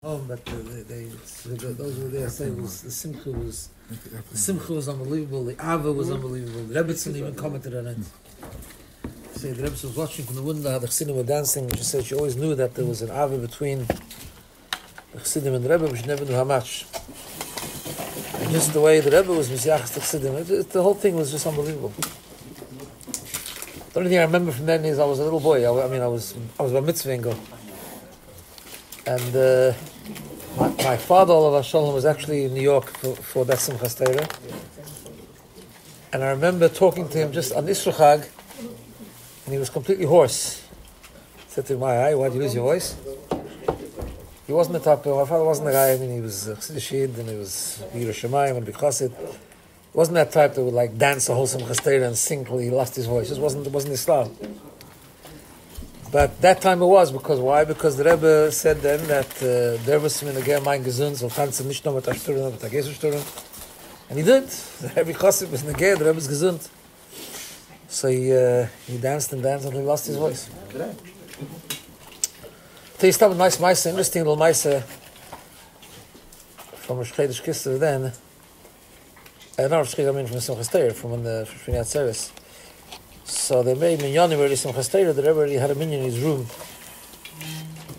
But those were there saying the simcha was unbelievable. The Ava was unbelievable. The Rebbetzin even commented on it. Say the Rebbe was watching from the window how the Chassidim were dancing. She said she always knew that there was an Ava between the Chassidim and the Rebbe, but she never knew how much. And just the way the Rebbe was Messiachas the Chassidim, the whole thing was just unbelievable. The only thing I remember from then is I was a little boy. I was bar mitzvah, and my father, Olav Shalom, was actually in New York for that Simchas Torah. And I remember talking to him just on Isra Chag, and he was completely hoarse. I said to him, why'd you lose your voice? He wasn't the type of, my father wasn't the guy, he was a Chassid, and he was Yireh Shamayim and B'Chassid. He wasn't that type that would like dance a whole Simchas Torah and sing till he lost his voice. It wasn't his style. But that time it was, because why? Because the Rebbe said then that der was in der Gemein gesund, so tanzen nicht nur mit der Sturm, mit der Geselsturm. And he did. Every chassid was in the Gemein, the Rebbe was gesund. So he danced and danced until he lost his voice. So he started a nice Maisa, interesting little Maisa from Chodesh Kislev then. Not Rosh Chodesh, I mean from Simchas Torah, from the Shmini service. So they made minyanim already Simchas Torah. The Rebbe already had a minyan in his room.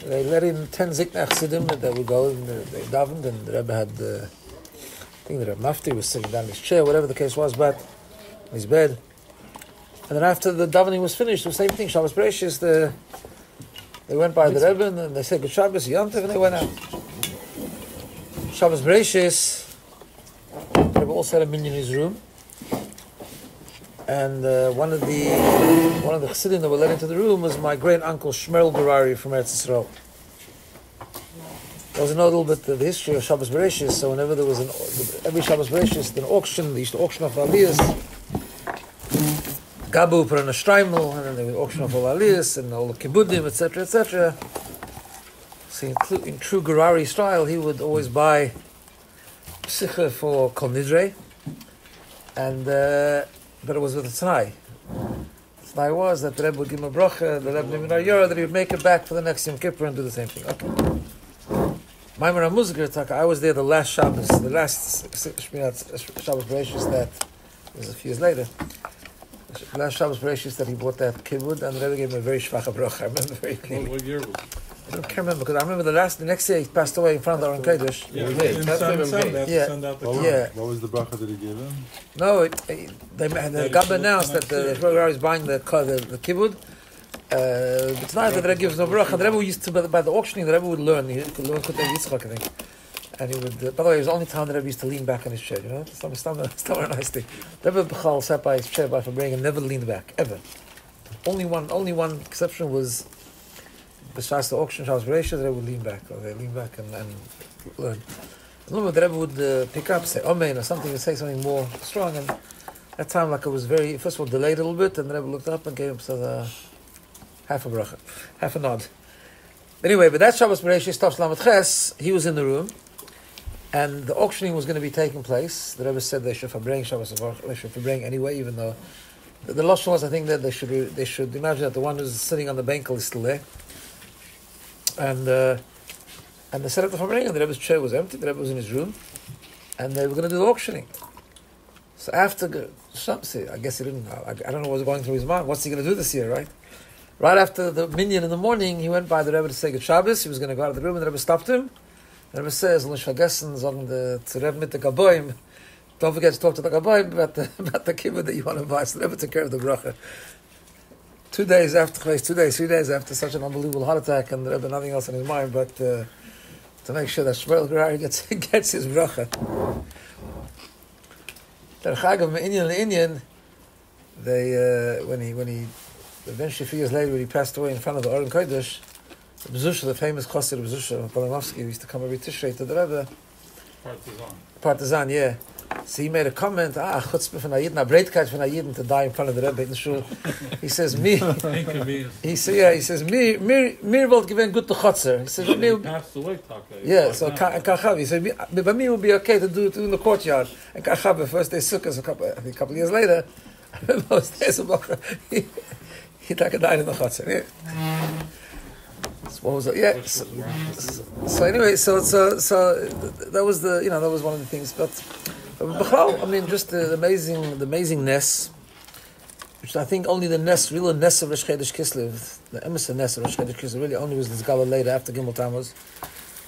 They let in 10 Zikna Chassidim that would go and they davened, and the Rebbe had, I think the Rebbe Mafti was sitting down in his chair, whatever the case was, but in his bed. And then after the davening was finished, the same thing, Shabbos Bereshis, they went by the Rebbe and they said, Good Shabbos, Yom Tov, and they went out. Shabbos Bereshis, the Rebbe also had a minyan in his room. And one of the Chassidim that were let into the room was my great uncle Shmuel Gourarie from Eretz Yisrael. There was a little bit of the history of Shabbos Bereshis. So whenever there was every Shabbos Bereshis, an auction, they used to auction off aliyahs. Gabu put on a streimel, and then they would auction off all aliyahs and all the kibbudim, etc., etc. So in true Gourarie style, he would always buy psicha for Kol Nidre, and but it was with a Tanai. The Tanai was that the Rebbe would give him a bracha, the Rebbe would that he would make it back for the next Yom Kippur and do the same thing. Okay. Maimon HaMuzikar, I was there the last Shabbos, the last Shminat Shabbos Bereshis that was a few years later. The last Shabbos Bereshis that he bought that kibbud, and the Rebbe gave him a very shvacha bracha. I remember very clearly. What year was it? I can't remember, because I remember the next year he passed away in front of the Kodesh. What was the bracha that he gave him? No, the Gabba announced that the Rosh is buying the kibbud. It's not that the Rebbe gives no bracha. The Rebbe used to, by the auctioning, the Rebbe would learn. He could learn Kutei Yitzchak, I think. And he would, by the way, it was the only time the Rebbe used to lean back on his chair, you know? It's not a nice thing. The Rebbe Michoel sat by his chair by Farbrengen and never leaned back, ever. Only one exception was, besides the auction, Shabbos Bereshis, they would lean back, or they lean back and learn. And the Rebbe would pick up, say Amen or something, and say something more strong. And that time, like it was very, first of all, delayed a little bit, and the Rebbe looked up and gave him half a bracha, half a nod. Anyway, but that Shabbos Bereshis, Tov Lamed Ches, he was in the room, and the auctioning was going to be taking place. The Rebbe said they should Farbrengen anyway, even though the lashon was, I think, that they should imagine that the one who's sitting on the benkel is still there. And they set up the Farbrengen, the Rebbe's chair was empty, the Rebbe was in his room, and they were going to do the auctioning. So after, I guess he didn't, I don't know what was going through his mind, what's he going to do this year, right? Right after the minyan in the morning, he went by the Rebbe to say Good Shabbos, he was going to go out of the room, and the Rebbe stopped him. The Rebbe says, don't forget to talk to the Gaboim about the kibbud that you want to buy. So the Rebbe took care of the bracha. 3 days after such an unbelievable heart attack, and the Rebbe nothing else in his mind but to make sure that Shmuel Gourarie gets his bracha. The Chag Indian, they when he eventually a few years later when he passed away in front of the Aron Kodesh, the Bezusha, the famous Chassid Bezusha Balamovsky, used to come every Tishrei to the Rebbe. Partisan, yeah. So he made a comment, chutzpah von Ayidin, a breitkeit von Ayidin to die in front of the Rebbe in the shul. He says, mir wollt gewinnen gut to chotzer. He says, he passed away, yeah, so Kachav, he said, by me would be okay to do it in the courtyard. And Kachav, the first day Sukkot, a couple of years later, most days of Bochra, he died in the chotzer. So what was it? Yeah. So anyway, so that was that was one of the things. But Michoel, I mean, just the amazing ness, which I think only the real ness of Rosh Chodesh Kislev, the emerson ness of Rosh Chodesh Kislev, really only was this Gala later after Gimel Tammuz,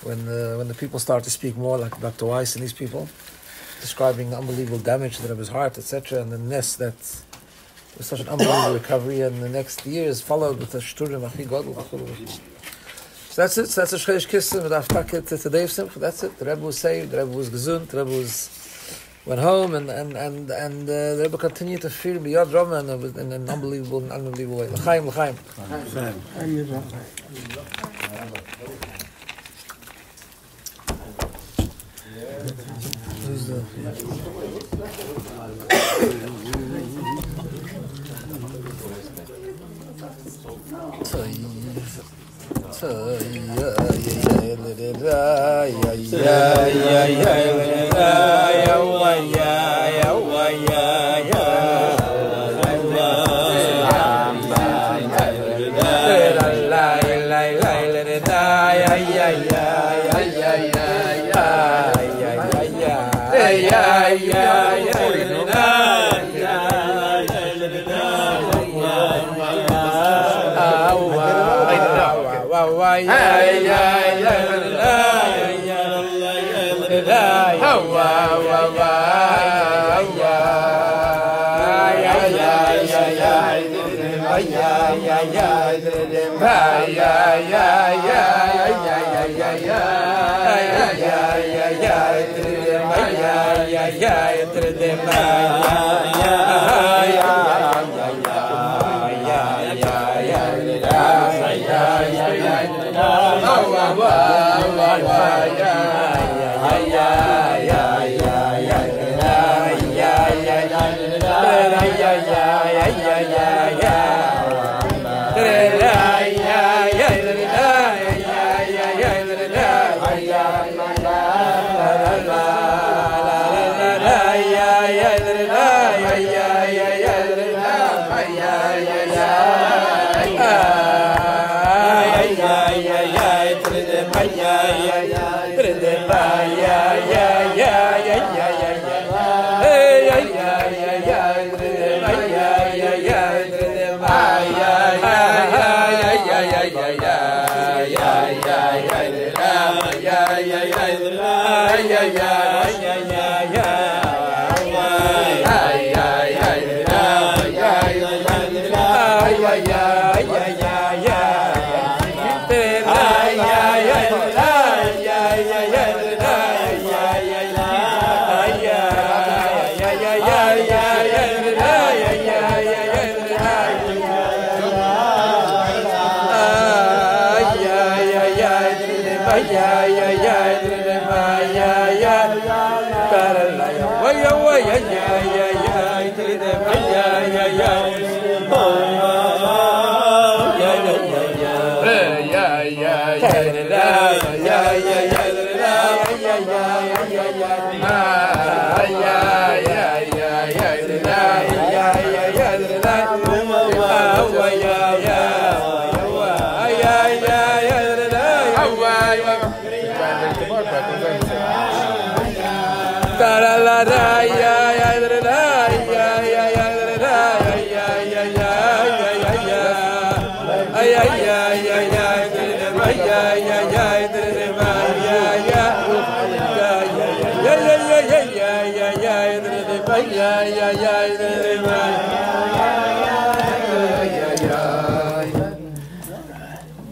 when the people started to speak more, like Dr. Weiss and these people, describing the unbelievable damage to his heart, etc., and the ness that was such an unbelievable recovery, and the next years followed with the Shturim Achi Godel. So that's it. So that's a Chodesh Kislev with Aftaket to Dave Simcha. That's it. The Rebbe was saved. The Rebbe was gesund. The Rebbe went home, and the Rebbe continued to feel beyond Rama in an unbelievable way. L'chaim, l'chaim. Who's the?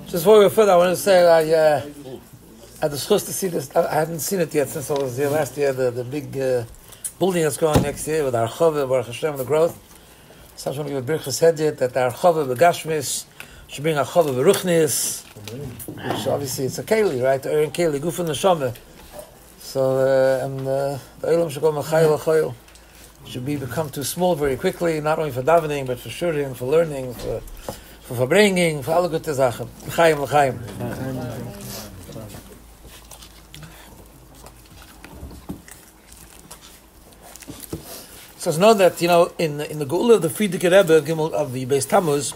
Just before we go further, I want to say I had the chance to see this. I haven't seen it yet since I was here last year. The big building that's going next year with our Chove, Baruch Hashem, the growth. So I just want to give a birchas hedyet that our Chove b'gashmis should bring our Chove b'ruchnis, which obviously it's a keli, right? The Erin keli, guf and neshama. So the olam should go Michoel l'choil. Should become too small very quickly, not only for davening, but for shurim, for learning, for Farbrengen, for alle gute Sachen. L'chaim, l'chaim. So it's known that, in the Geula of the Frierdiker Rebbe, Gimel of the Beis Tammuz,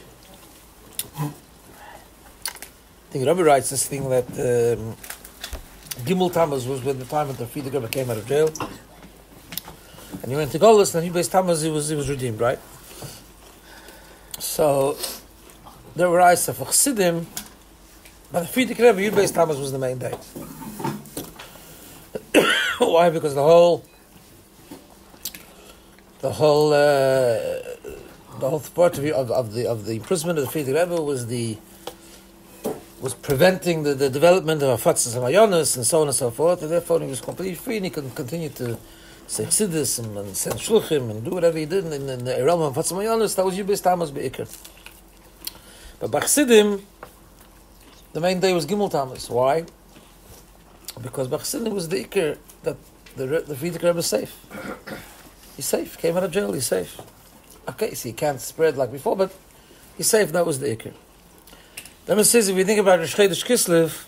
think Rabbi writes this thing that Gimel Tammuz was when the time that the Frierdiker Rebbe came out of jail, and he went to Golis, and Yud Tammuz he was redeemed, right? So there were eyes of Chassidim, but the Frierdiker Rebbe Yud Tammuz was the main day. Why? Because the whole part of the imprisonment of the Frierdiker Rebbe was preventing the development of Afatzas and Mayonis and so on and so forth, and therefore he was completely free and he could continue to say Chassidus and send Shluchim and do whatever he did in the realm of Afatzas and Mayonis. That was Yud Tammuz Be'ikr. But by Chassidim, the main day was Gimel Tammuz. Why? Because by Chassidim was the Ikr that the Frierdiker Rebbe is safe. He's safe. Came out of jail, he's safe. Okay, so he can't spread like before, but he's safe. That was the Ikr. Then it says, if you think about Chodesh Kislev,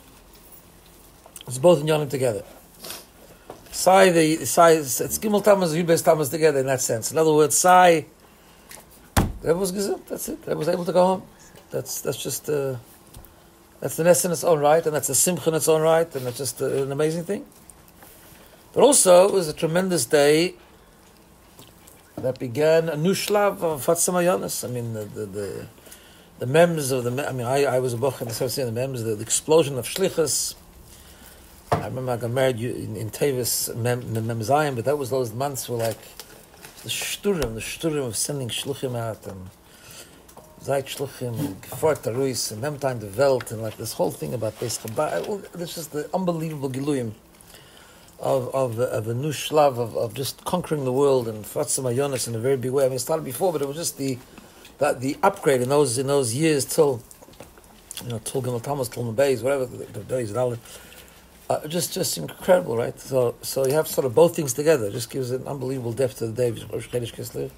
it's both in Yonim together. It's Gimel Tammuz and Yud Tammuz together in that sense. In other words, the Rebbe was gesund. That's it. The Rebbe was able to go home. That's just that's the nest in its own right, and that's a simcha in its own right, and that's just an amazing thing. But also, it was a tremendous day that began a new shlav of Afatzas Mayonis. I mean, the memes of I was a boch in the 70s, the memes, the explosion of shlichus. I remember I got married in Tevis, Memzayim, but that was those months were like the shturim of sending shluchim out, and Zayt shluchim, and Gefort Taruis, and Memtime the Welt, and like this whole thing about Beis Chabad. This is the unbelievable giluyim of a new shlav of just conquering the world and Afatzas Mayonis in a very big way. I mean, it started before, but it was just the upgrade in those years till Gimel Tammuz, till Mabeis, whatever the days and all that. Just incredible, right? So you have sort of both things together. It just gives an unbelievable depth to the day of Chodesh Kislev.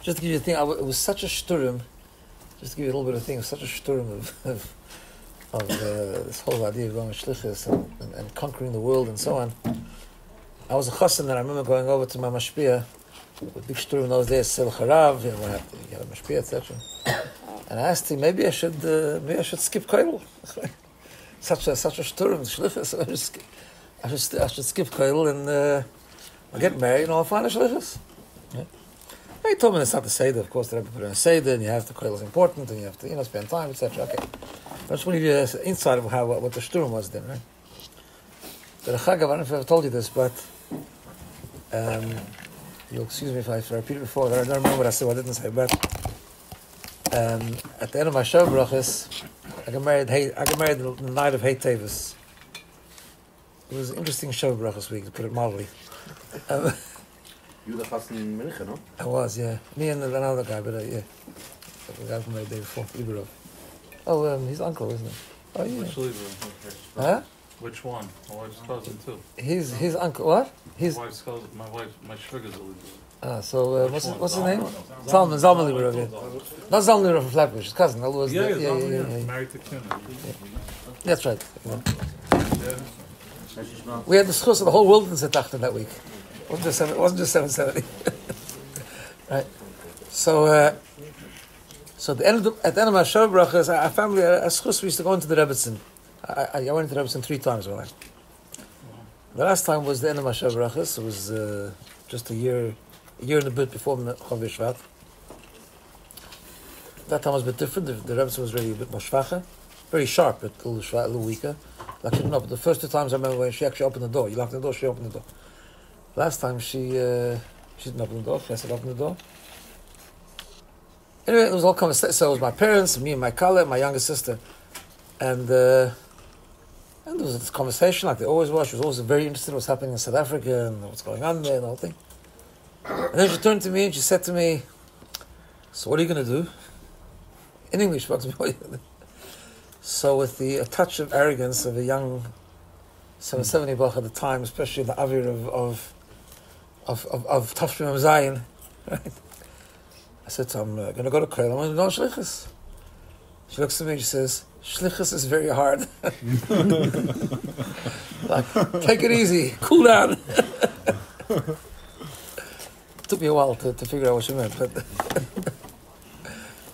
Just to give you a thing, it was such a shturim. Just to give you a little bit of thing, it was such a shturim of this whole idea of going shlichus and conquering the world and so on. I was a chassan, and I remember going over to my mashpia, with big shturim in those days, Sel Charav, you have a mashpia, etc. And I asked him, maybe I should skip koil. such a shturim, shlichus. I should skip koil and I'll get married and I'll find a shlichus. Yeah. He told me it's not the seder. Of course, the Rebbe put in a seder, and you have to koil is important, and you have to spend time, etc. Okay. I just want to give you an insight of what the shturim was then, right? The Chagav, I don't know if I ever told you this, but you'll excuse me if I repeat it before. I don't remember what I said, what I didn't say, but at the end of my show brachas, I got married the night of Hey Tevis. It was an interesting show brachas week, to put it mildly. You were the chassan in Mincha, no? I was, yeah. Me and another guy, but yeah. The guy from the day before, Liberov. Oh, his uncle, isn't it? Oh, yeah. Which Liberov? Huh? Which one? My wife's cousin, too. His uncle, what? My wife's cousin, my sugar's a Liberov. So what's his name? Zalman Liberov, yeah. Not Zalman Liberov from Flatbush, his cousin. Yeah. Married to Kim. Yeah. That's right. Yeah. We had the schus of the whole wilderness at Tachten that week. It wasn't just 770. Right. So at the end of my show brachas, our family, as schus, we used to go into the Rebbetzin. I went into the Rebbetzin 3 times in my life. The last time was the end of my show brachas. It was just a year and a bit before Chodesh Shvat. That time was a bit different. The Rebbetzin was really a bit more shvacha, very sharp, but a little weaker. Like she didn't open. The first 2 times I remember when she actually opened the door. You locked the door, she opened the door. Last time she didn't open the door. She has to open the door. Anyway, it was all conversation. So it was my parents, me and my Kale, my younger sister, and there was this conversation like there always was. She was always very interested in what's happening in South Africa and what's going on there and the whole thing. And then she turned to me and she said to me, "So what are you going to do?" In English, what are you going to do? So with a touch of arrogance of a young 770 Bach at the time, especially the avir of Tafshim Zion, right? I said to her, I'm going to go to Koil, I'm going to do shlichus. She looks at me and she says, shlichus is very hard. Like, take it easy, cool down. It took me a while to figure out what she meant, but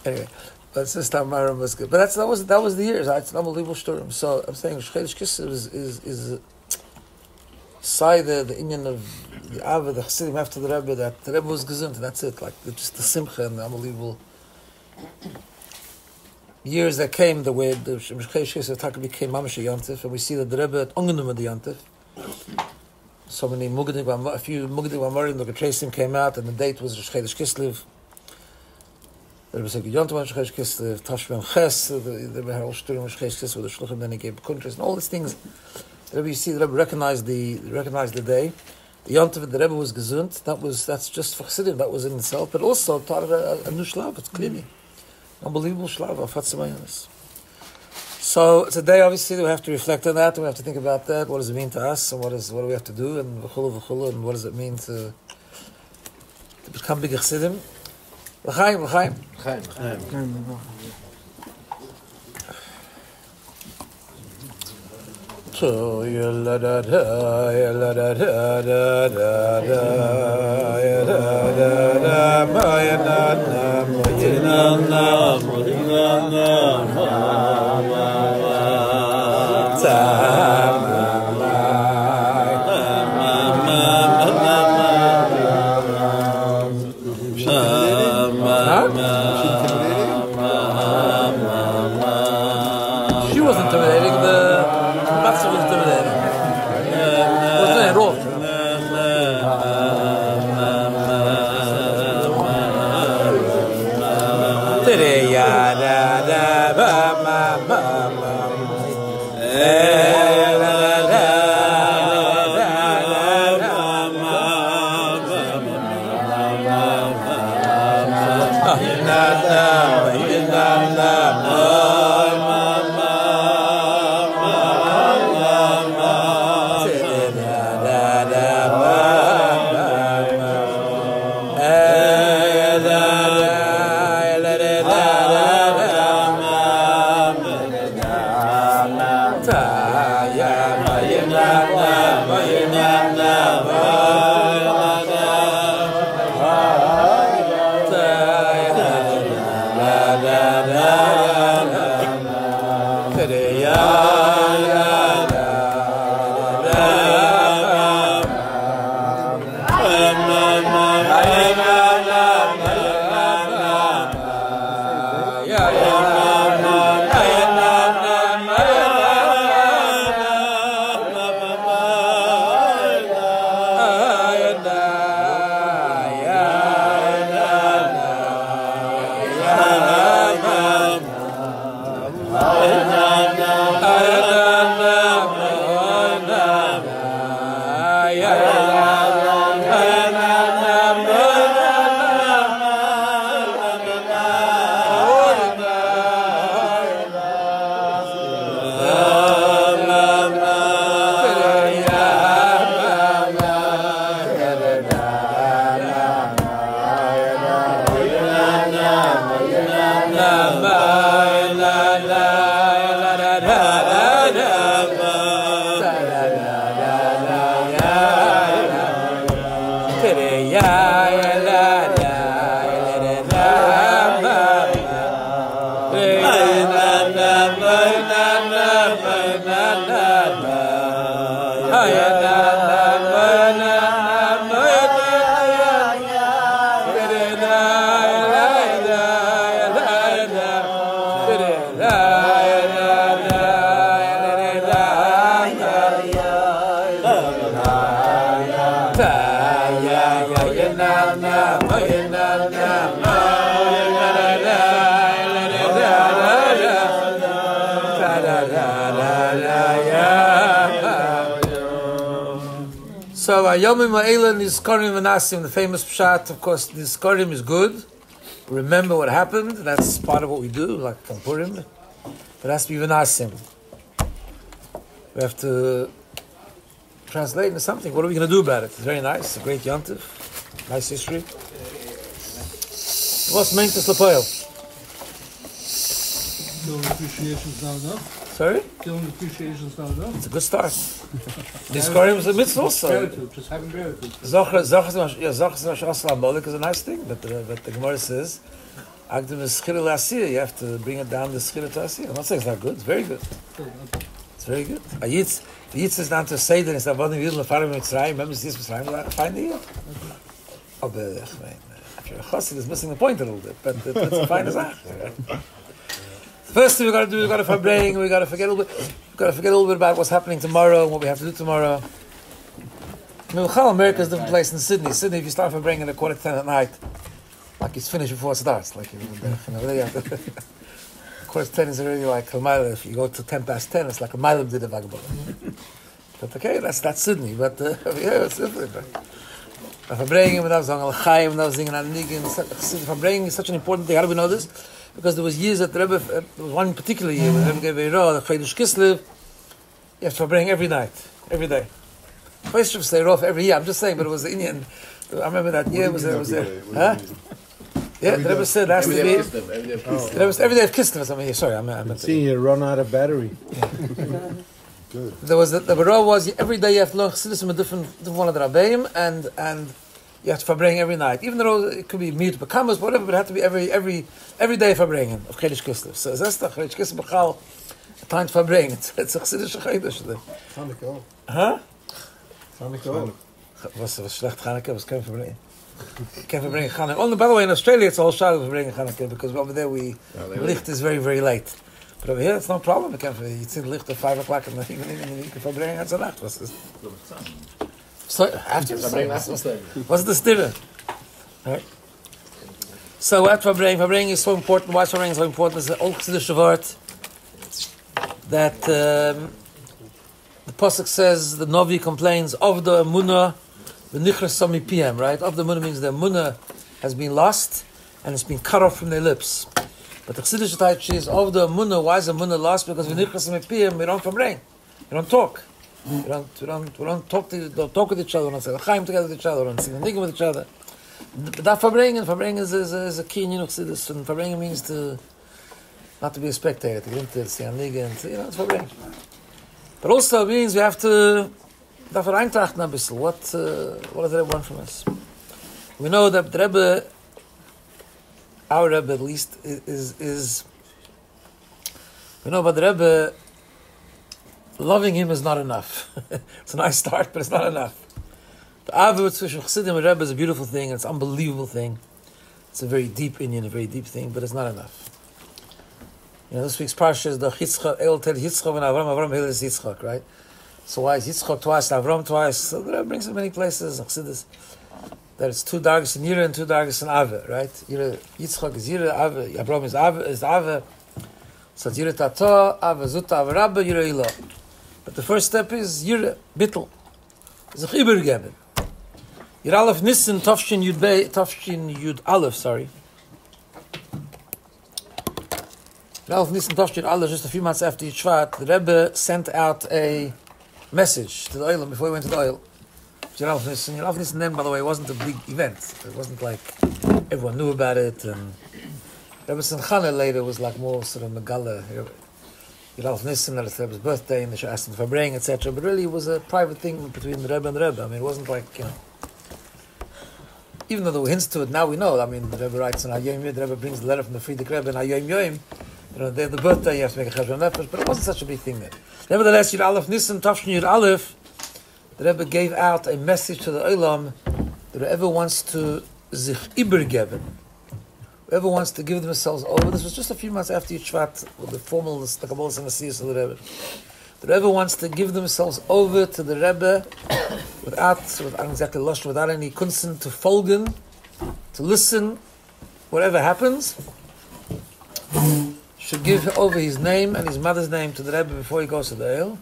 anyway. But since Tamarim was good. But that was the years. It's an unbelievable story. So I'm saying Chodesh Kislev is side the Indian of the Ava, the Chassidim after the Rebbe, that the Rebbe was gesund, and that's it. Like just the simcha and the unbelievable years that came, the way the Chodesh Kislev Taka became Mamash Yantif, and we see that the Rebbe had ungenum the Yantif. So many a few Mugadim Amarim, the Trasim came out, and the date was Chodesh Kislev. The Rebbe said Yontif on Chodesh Kislev, Tashbem Ches, the Rebbe had all Shturim on Chodesh Kislev with the Shluchim, then he gave countries and all these things. The Rebbe, you see, the Rebbe recognized the day. The Yontif, the Rebbe was gesund. That's just for Chassidim. That was in itself, but also taught a new shlav. It's clearly unbelievable shlav of Hatzamayanis. So today, obviously, we have to reflect on that. We have to think about that. What does it mean to us, and what do we have to do, and v'chulu, and what does it mean to become big Chassidim? L'chaim. So ya la da da ya la da da da da da ya da da da ma ya na na ma ya na na ma ya na ma ma ta ma ma. She wasn't intimidating. Was intimidating. Wasn't it at all? So Yomim Ha'ela Nizkarim V'Nasim, the famous pshat, of course, Nizkarim is good. Remember what happened. That's part of what we do, like Purim. But it has to be V'Nasim. We have to translate into something. What are we going to do about it? It's very nice. A great yontif. Nice history. What's meant to Slapoil? Killing appreciation's not enough. Sorry? Killing appreciation's not enough. It's a good start. Nizkarim is a mitzvah also. Gratitude, just having gratitude. Zocher is a nice thing, but the Gemara says Agdim is schira l'asiyah. You have to bring it down to schira to asiyah. I'm not saying it's not good. It's very good. It's very good. The Yitz is down to say that it's avodim yidl lefarim mitzrayim. Remember, this mitzrayim find the yid. Oh, but after a chassid is missing the point a little bit, but it's a fine azach. First thing we got to do, we got to farbrengen. We got to forget a little bit. We got to forget a little bit about what's happening tomorrow and what we have to do tomorrow. Michoel, America is a different place than Sydney. Sydney, if you start farbrengen at 9:45 at night, like it's finished before it starts. Like really have to, 9:45 is already like a mile. If you go to 10:10, it's like a mile of the vagabond. But okay, that's Sydney. But yeah, it's different. Right? Farbrengen, without singing al-Chaim, without singing al-Nigin. Farbrengen is such an important thing. How do we know this? Because there was years that the Rebbe, there was one particular year when the Rebbe gave a roh, the Chodesh Kislev, you have to farbrengen every night, every day. First should stay off every year. I'm just saying, but it was the Indian. I remember that year was there. Huh? Yeah, the Rebbe said that's the year. Every day of Kislev or something. Sorry, I meant seeing you run out of battery. Yeah. Good. There was the roh was every day you have to learn Chassidus from a different one of the Rabbeim, and you have to farbrengen every night. Even though it could be mute bekamas, whatever, but it had to be every day farbrengen of Chodesh Kislev. So that's the Chodesh Kislev b'chal time to farbrengen. It's a Chassidus Chodesh. Chanukah. Huh? Chanukah. Was schlecht Chanukah? Was kein farbrengen. Kein farbrengen Chanukah. Only by the way, in Australia it's all shad of farbrengen Chanukah because over there the licht is very very late. But over here it's no problem. You see the licht at 5 o'clock in the evening and you can farbrengen at the night. What's this? So after what's the stirrer? Right. So at farbrengen is so important. Why farbrengen is so important? It's an old Chassidish word that the pasuk says the Novi complains of the emunah v'nichras mipiem. Right? Of the emunah means the emunah has been lost and it's been cut off from their lips. But the Chassidish type is of the emunah. Why is the emunah lost? Because v'nichras mipiem we don't farbrengen. We don't talk. We don't talk with each other. We don't say l'chaim together with each other. We don't sing niggun with each other. But that farbrengen is a key in Chassidus, and farbrengen means not to be a spectator, to get into sing niggun, it's farbrengen. But also it means we have to eintrachten a bisschen. What does the Rebbe want from us? We know that the Rebbe, our Rebbe at least, is we know about the Rebbe. Loving him is not enough. It's a nice start, but it's not enough. The Avot zwischen Chassidim and Rebbe is a beautiful thing. It's an unbelievable thing. It's a very deep Indian, a very deep thing, but it's not enough. This week's parsha is the Yitzchak, El Tel Yitzchak and Avram Hil is Yitzchak, right? So why is Yitzchak twice, Avram twice? So the Rebbe brings in many places, Chassidus, that it's 2 dargis in Yira and 2 dargis in Ave, right? Yitzchak is Yira, Ave, Avram is Ave. So it's Yira Tato, Ave Zuta, Ave Rabba, Yira Ilo. But the first step is Yira, Bittel. It's a Chibur Geben. Yir Aleph Nissen, Tafshin Yud Aleph, sorry. Yir Aleph Nissen, Tafshin Aleph, just a few months after Yud Shvat, the Rebbe sent out a message to the Oil before he went to the Oil. Yir Aleph Nissen then, by the way, wasn't a big event. It wasn't like everyone knew about it. And Rebbe Simchana later was like more sort of Megala. Yir Aleph Nissen, that was Rebbe's birthday, and they should ask him for farbrengen, etc. But really, it was a private thing between the Rebbe and the Rebbe. I mean, it wasn't like, even though there were hints to it, now we know. I mean, the Rebbe writes in Hayom Yom, the Rebbe brings the letter from the Friedrich Rebbe in Hayom Yom. Day of the birthday, you have to make a cheshbon nefesh, but it wasn't such a big thing there. Nevertheless, Yir Aleph Nissen, Tafshin Yud Aleph, the Rebbe gave out a message to the Olam that whoever wants to sich übergeben, whoever wants to give themselves over, this was just a few months after Yud Shvat, with the formal, the Kabbalah and the Siyas of the Rebbe. Whoever wants to give themselves over to the Rebbe without exactly lush, without any kunsten to folgen, to listen, whatever happens, should give over his name and his mother's name to the Rebbe before he goes to the Eil.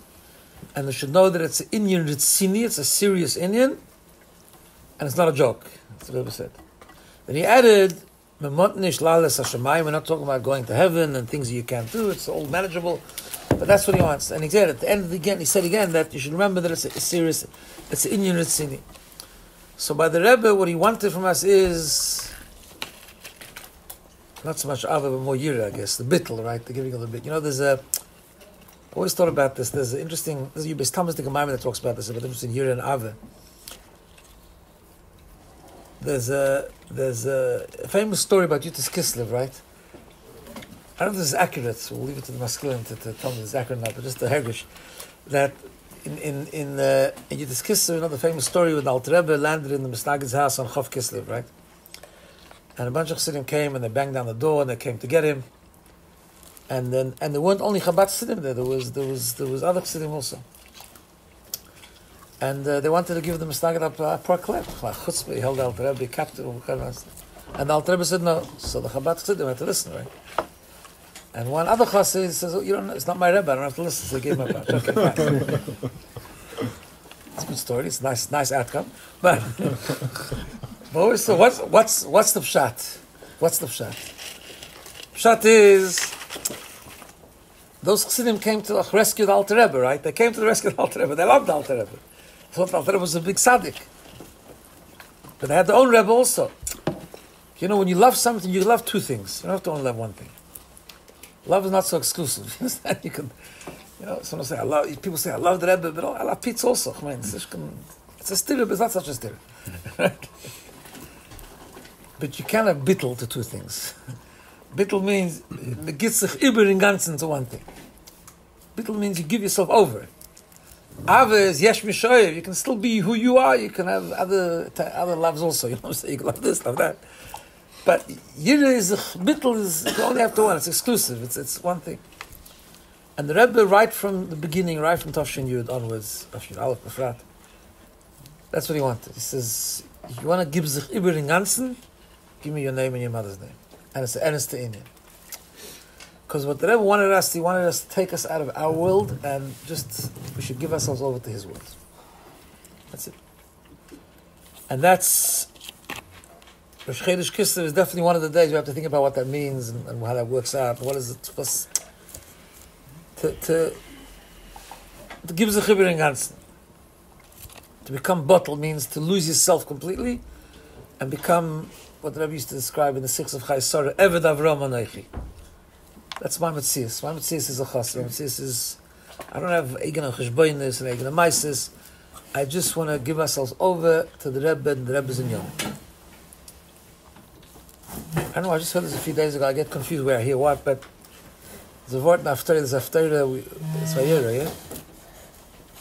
And they should know that it's an Indian Ritzini, it's a serious Indian, and it's not a joke. That's what the Rebbe said. Then he added, we're not talking about going to heaven and things that you can't do, it's all manageable. But that's what he wants. And he said at the end of the again, he said again that you should remember that it's a serious, it's an Indian Ritzini. So by the Rebbe, what he wanted from us is not so much Ava, but more Yira, I guess. The bittel, right? The giving of the bit. There's I always thought about this. There's an interesting, there's Yubes Thomas the Gemara that talks about this, about the difference in Yira and Ava. there's a famous story about Yutis Kislev, right? I don't know if this is accurate, so we'll leave it to the masculine to tell me if it's accurate or not, but just the hergish, that in Yutis Kislev, you know the famous story when the Alter Rebbe landed in the Misnagid's house on Chof Kislev, right? And a bunch of Chassidim came and they banged down the door and they came to get him. And there weren't only Chabad Chassidim there. There was other Chassidim also. And they wanted to give the Misnagid a proclaim. Chutzpah, he held the Alter Rebbe captive. And the Alter Rebbe said no. So the Chabad Chassidim had to listen, right? And one other Chassid says, "Oh, it's not my Rebbe. I don't have to listen." So they gave him a patch. Okay, fine. It's a good story. It's a nice outcome. But so what's the pshat? What's the pshat? Pshat is those Chassidim came to rescue the Alter Rebbe, right? They came to the rescue of the Alter Rebbe. They loved the Alter Rebbe. They thought the Alter Rebbe was a big tzaddik. But they had their own Rebbe also. You know, when you love something, you love two things. You don't have to only love one thing. Love is not so exclusive. You can, someone say, people say, I love the Rebbe, but I love pizza also. I mean, it's a stira, but it's not such a stira. But you can't have bittul to two things. Bittul means, man gibt sich über den Ganzen to one thing. Bittul means you give yourself over. Ave is yesh mishoyev, you can still be who you are, you can have other loves also, you know what I'm saying? You can love this, love that. But Yireh is, bittul is, you only have to one, it's exclusive, it's one thing. And the Rebbe, right from the beginning, right from Tafshin Yud onwards, Tafshin Aleph, Befrat, that's what he wanted. He says, you want to give sich über den Ganzen, give me your name and your mother's name. And it's the Ernest to Indian. Because what the Rebbe wanted us, he wanted us to take us out of our world and we should give ourselves over to his world. That's it. And that's, Rosh Chodesh Kislev is definitely one of the days we have to think about what that means and how that works out. What is it? To give sich über den Ganzen. To become bottle means to lose yourself completely and become what the Rabbi used to describe in the six of Chaysara, Eved Avram Anochi. That's my Metzias. My Metzias is a chas. My Metzias is, I don't have Egen and Cheshboinus and Egen and Maisis. I just want to give ourselves over to the Rebbe and the Rebbe's in Yom. I don't know, I just heard this a few days ago. I get confused where I hear what, but there's a word in Haftarah, it's Vayera, yeah?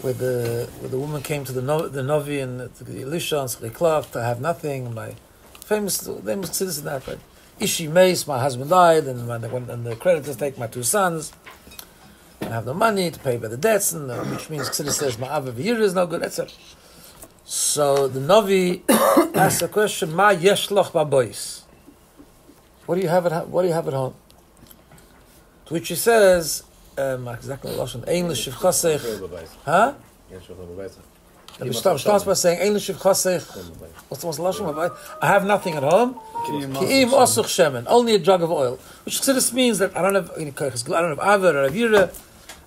Where the woman came to the Novi and the Elisha and Schiklav to have nothing. My famous citizen that, right? Ishi Meis, my husband died, and the creditors take my two sons. I have no money to pay by the debts, and which means Chassidus says my Ava V'yira is no good, etc. So the Novi asks a question: Ma yesh loch ba'bois? What do you have at home? To which he says, exactly lashon ein l'shiv chasech. Huh? He starts by saying ein l'shiv chasech. What's the lashon? I have nothing at home. Ki'im osuch shemen, only a jug of oil. Which Chassidus means that I don't have any koiches, I don't have aver or avira.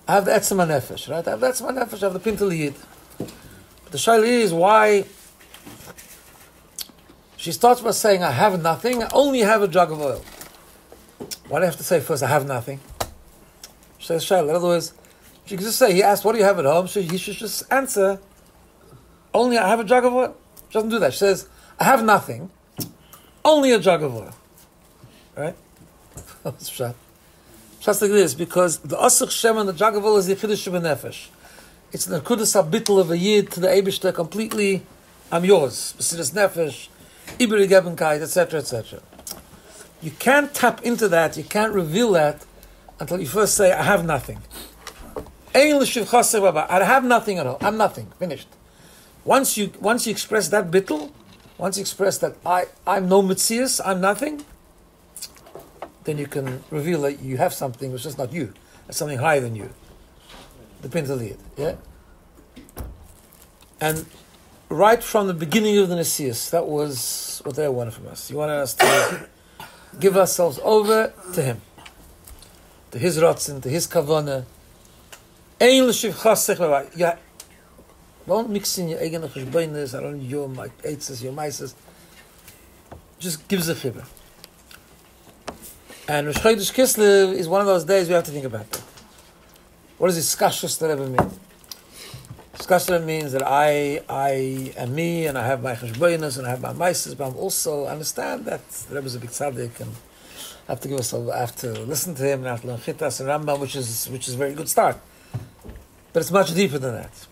I have the etzem nefesh, right? I have the etzem nefesh. I have the pintel yid. But the shaila is why she starts by saying I have nothing. I only have a jug of oil. Why do I have to say first I have nothing? She says shaila. In other words, she can just say he asked what do you have at home. So he should just answer only I have a jug of oil. She doesn't do that. She says I have nothing. Only a jug of oil. Right? That's pshat. Just like this, because the Osach Shem and the jug of oil is the Chiddush Nefesh. It's the Kudus Abittel of a Yid to the Eibishter completely, I'm yours. B'sidas Nefesh, Iberi Gebenkait, etc., etc. You can't tap into that, you can't reveal that until you first say, I have nothing. I have nothing at all. I'm nothing. Finished. Once you express that bittel, once you express that I'm no Metzias, I'm nothing, then you can reveal that you have something which is not you. It's something higher than you. The Pintaliyat, yeah? And right from the beginning of the Nesias, that was what they wanted from us. He wanted us to give ourselves over to him. To his Ratzin, to his Kavanah. Ein l'shiv chasech, yeah. Don't mix in your eigen cheshboinus, I don't know your eitzes, your maises. Just give the chibur. And Rosh Chodesh Kislev is one of those days we have to think about that. What does this kashus that ever mean? Discussion means that I am me, and I have my cheshbonos, and I have my meises, but I also understand that the Rebbe is a big tzaddik, and I have to listen to him, and I have to learn Chittas and Rambam, which is a very good start. But it's much deeper than that.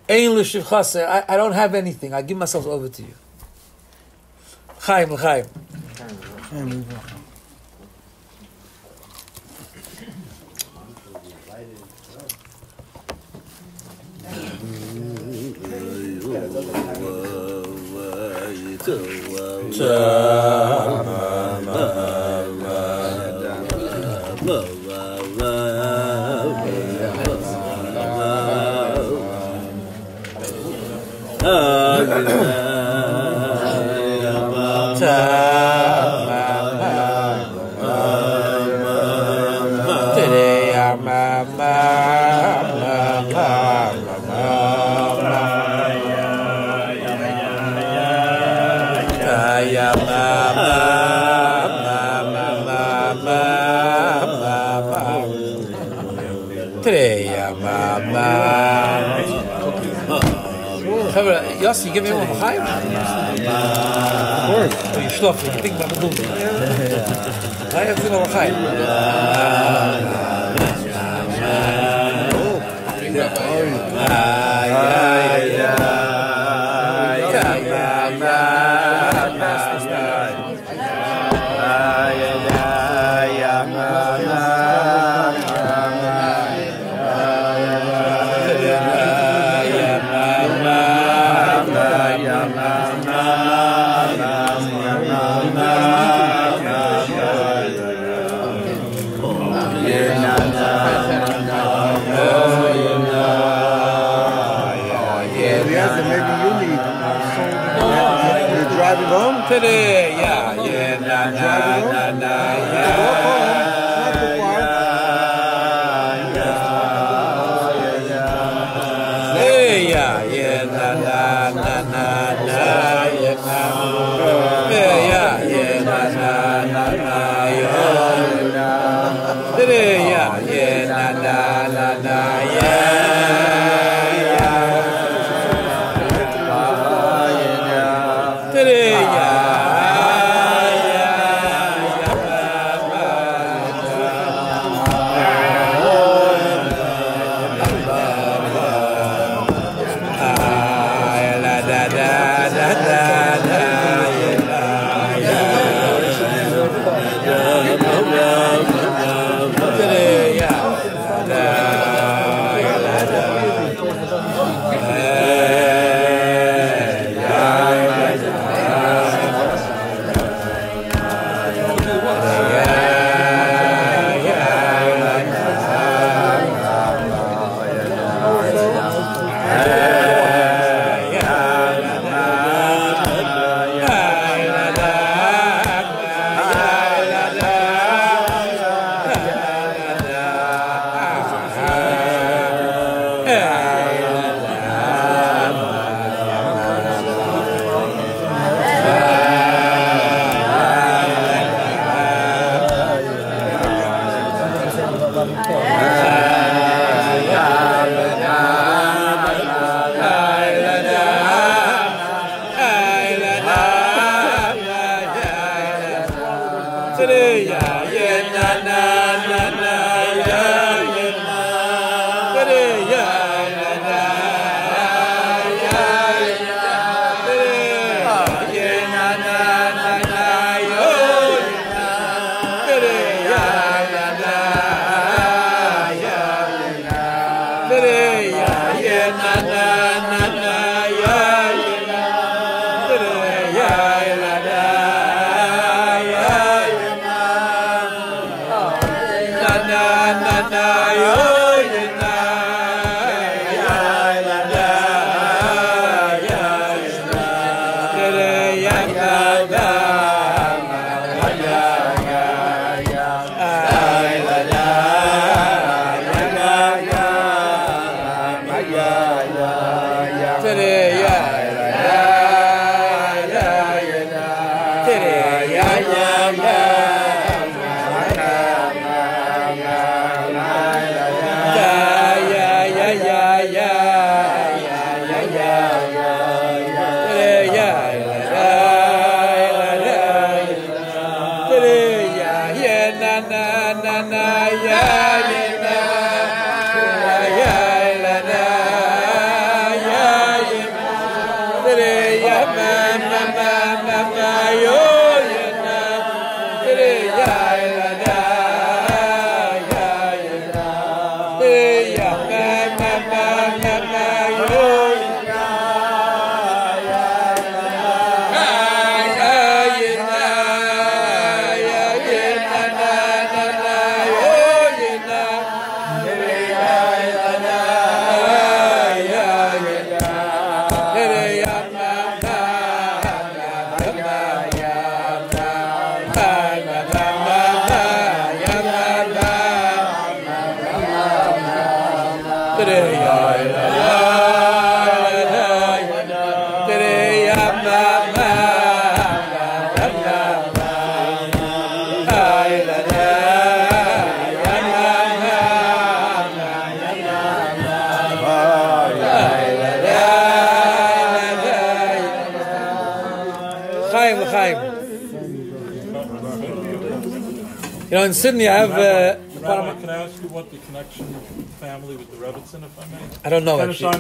Ein l'shiv chaseh, I don't have anything. I give myself over to you. Chaim l'chaim. Yossi, you give me one for Chaim? Of course. Oh, you schloff, you think about the boom. I have to give one for Chaim. Today, yeah, na na na, yeah. You know, in Sydney, I have. Rabbi, can I ask you what the connection family with the Rebbitzin, if I may? I don't know actually.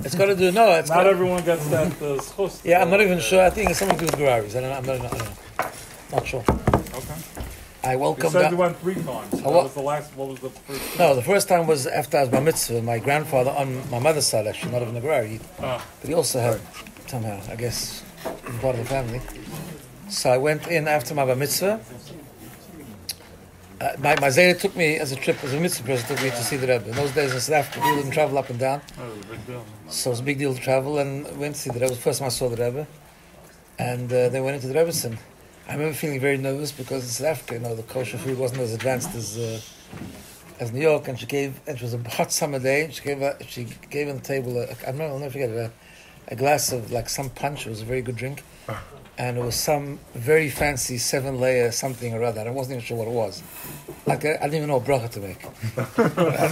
It's got to do. No, it's not everyone gets that schus. Yeah, I'm not even sure. I think it's something to do with Gouraries. I'm not sure. Okay. I welcome. You said you went 3 times. So what was the last? What was the first time? No, the first time was after I was bar mitzvah. My grandfather on my mother's side, actually, not even a Gourarie, but he also had somehow, I guess, part of the family. So I went in after my bar mitzvah. My Zayda took me as a trip, as a mitzvah person, took me to see the Rebbe. In those days in South Africa, we didn't travel up and down. Oh, it was a big deal. So it was a big deal to travel, and went to see the Rebbe. It was the first time I saw the Rebbe. And they went into the Rebbetzin. I remember feeling very nervous because in South Africa, you know, the kosher food wasn't as advanced as New York, and it was a hot summer day, and she gave on the table, I'll never forget it, a glass of like some punch. It was a very good drink. And it was some very fancy 7-layer something or other. I wasn't even sure what it was. Like I didn't even know a bracha to make.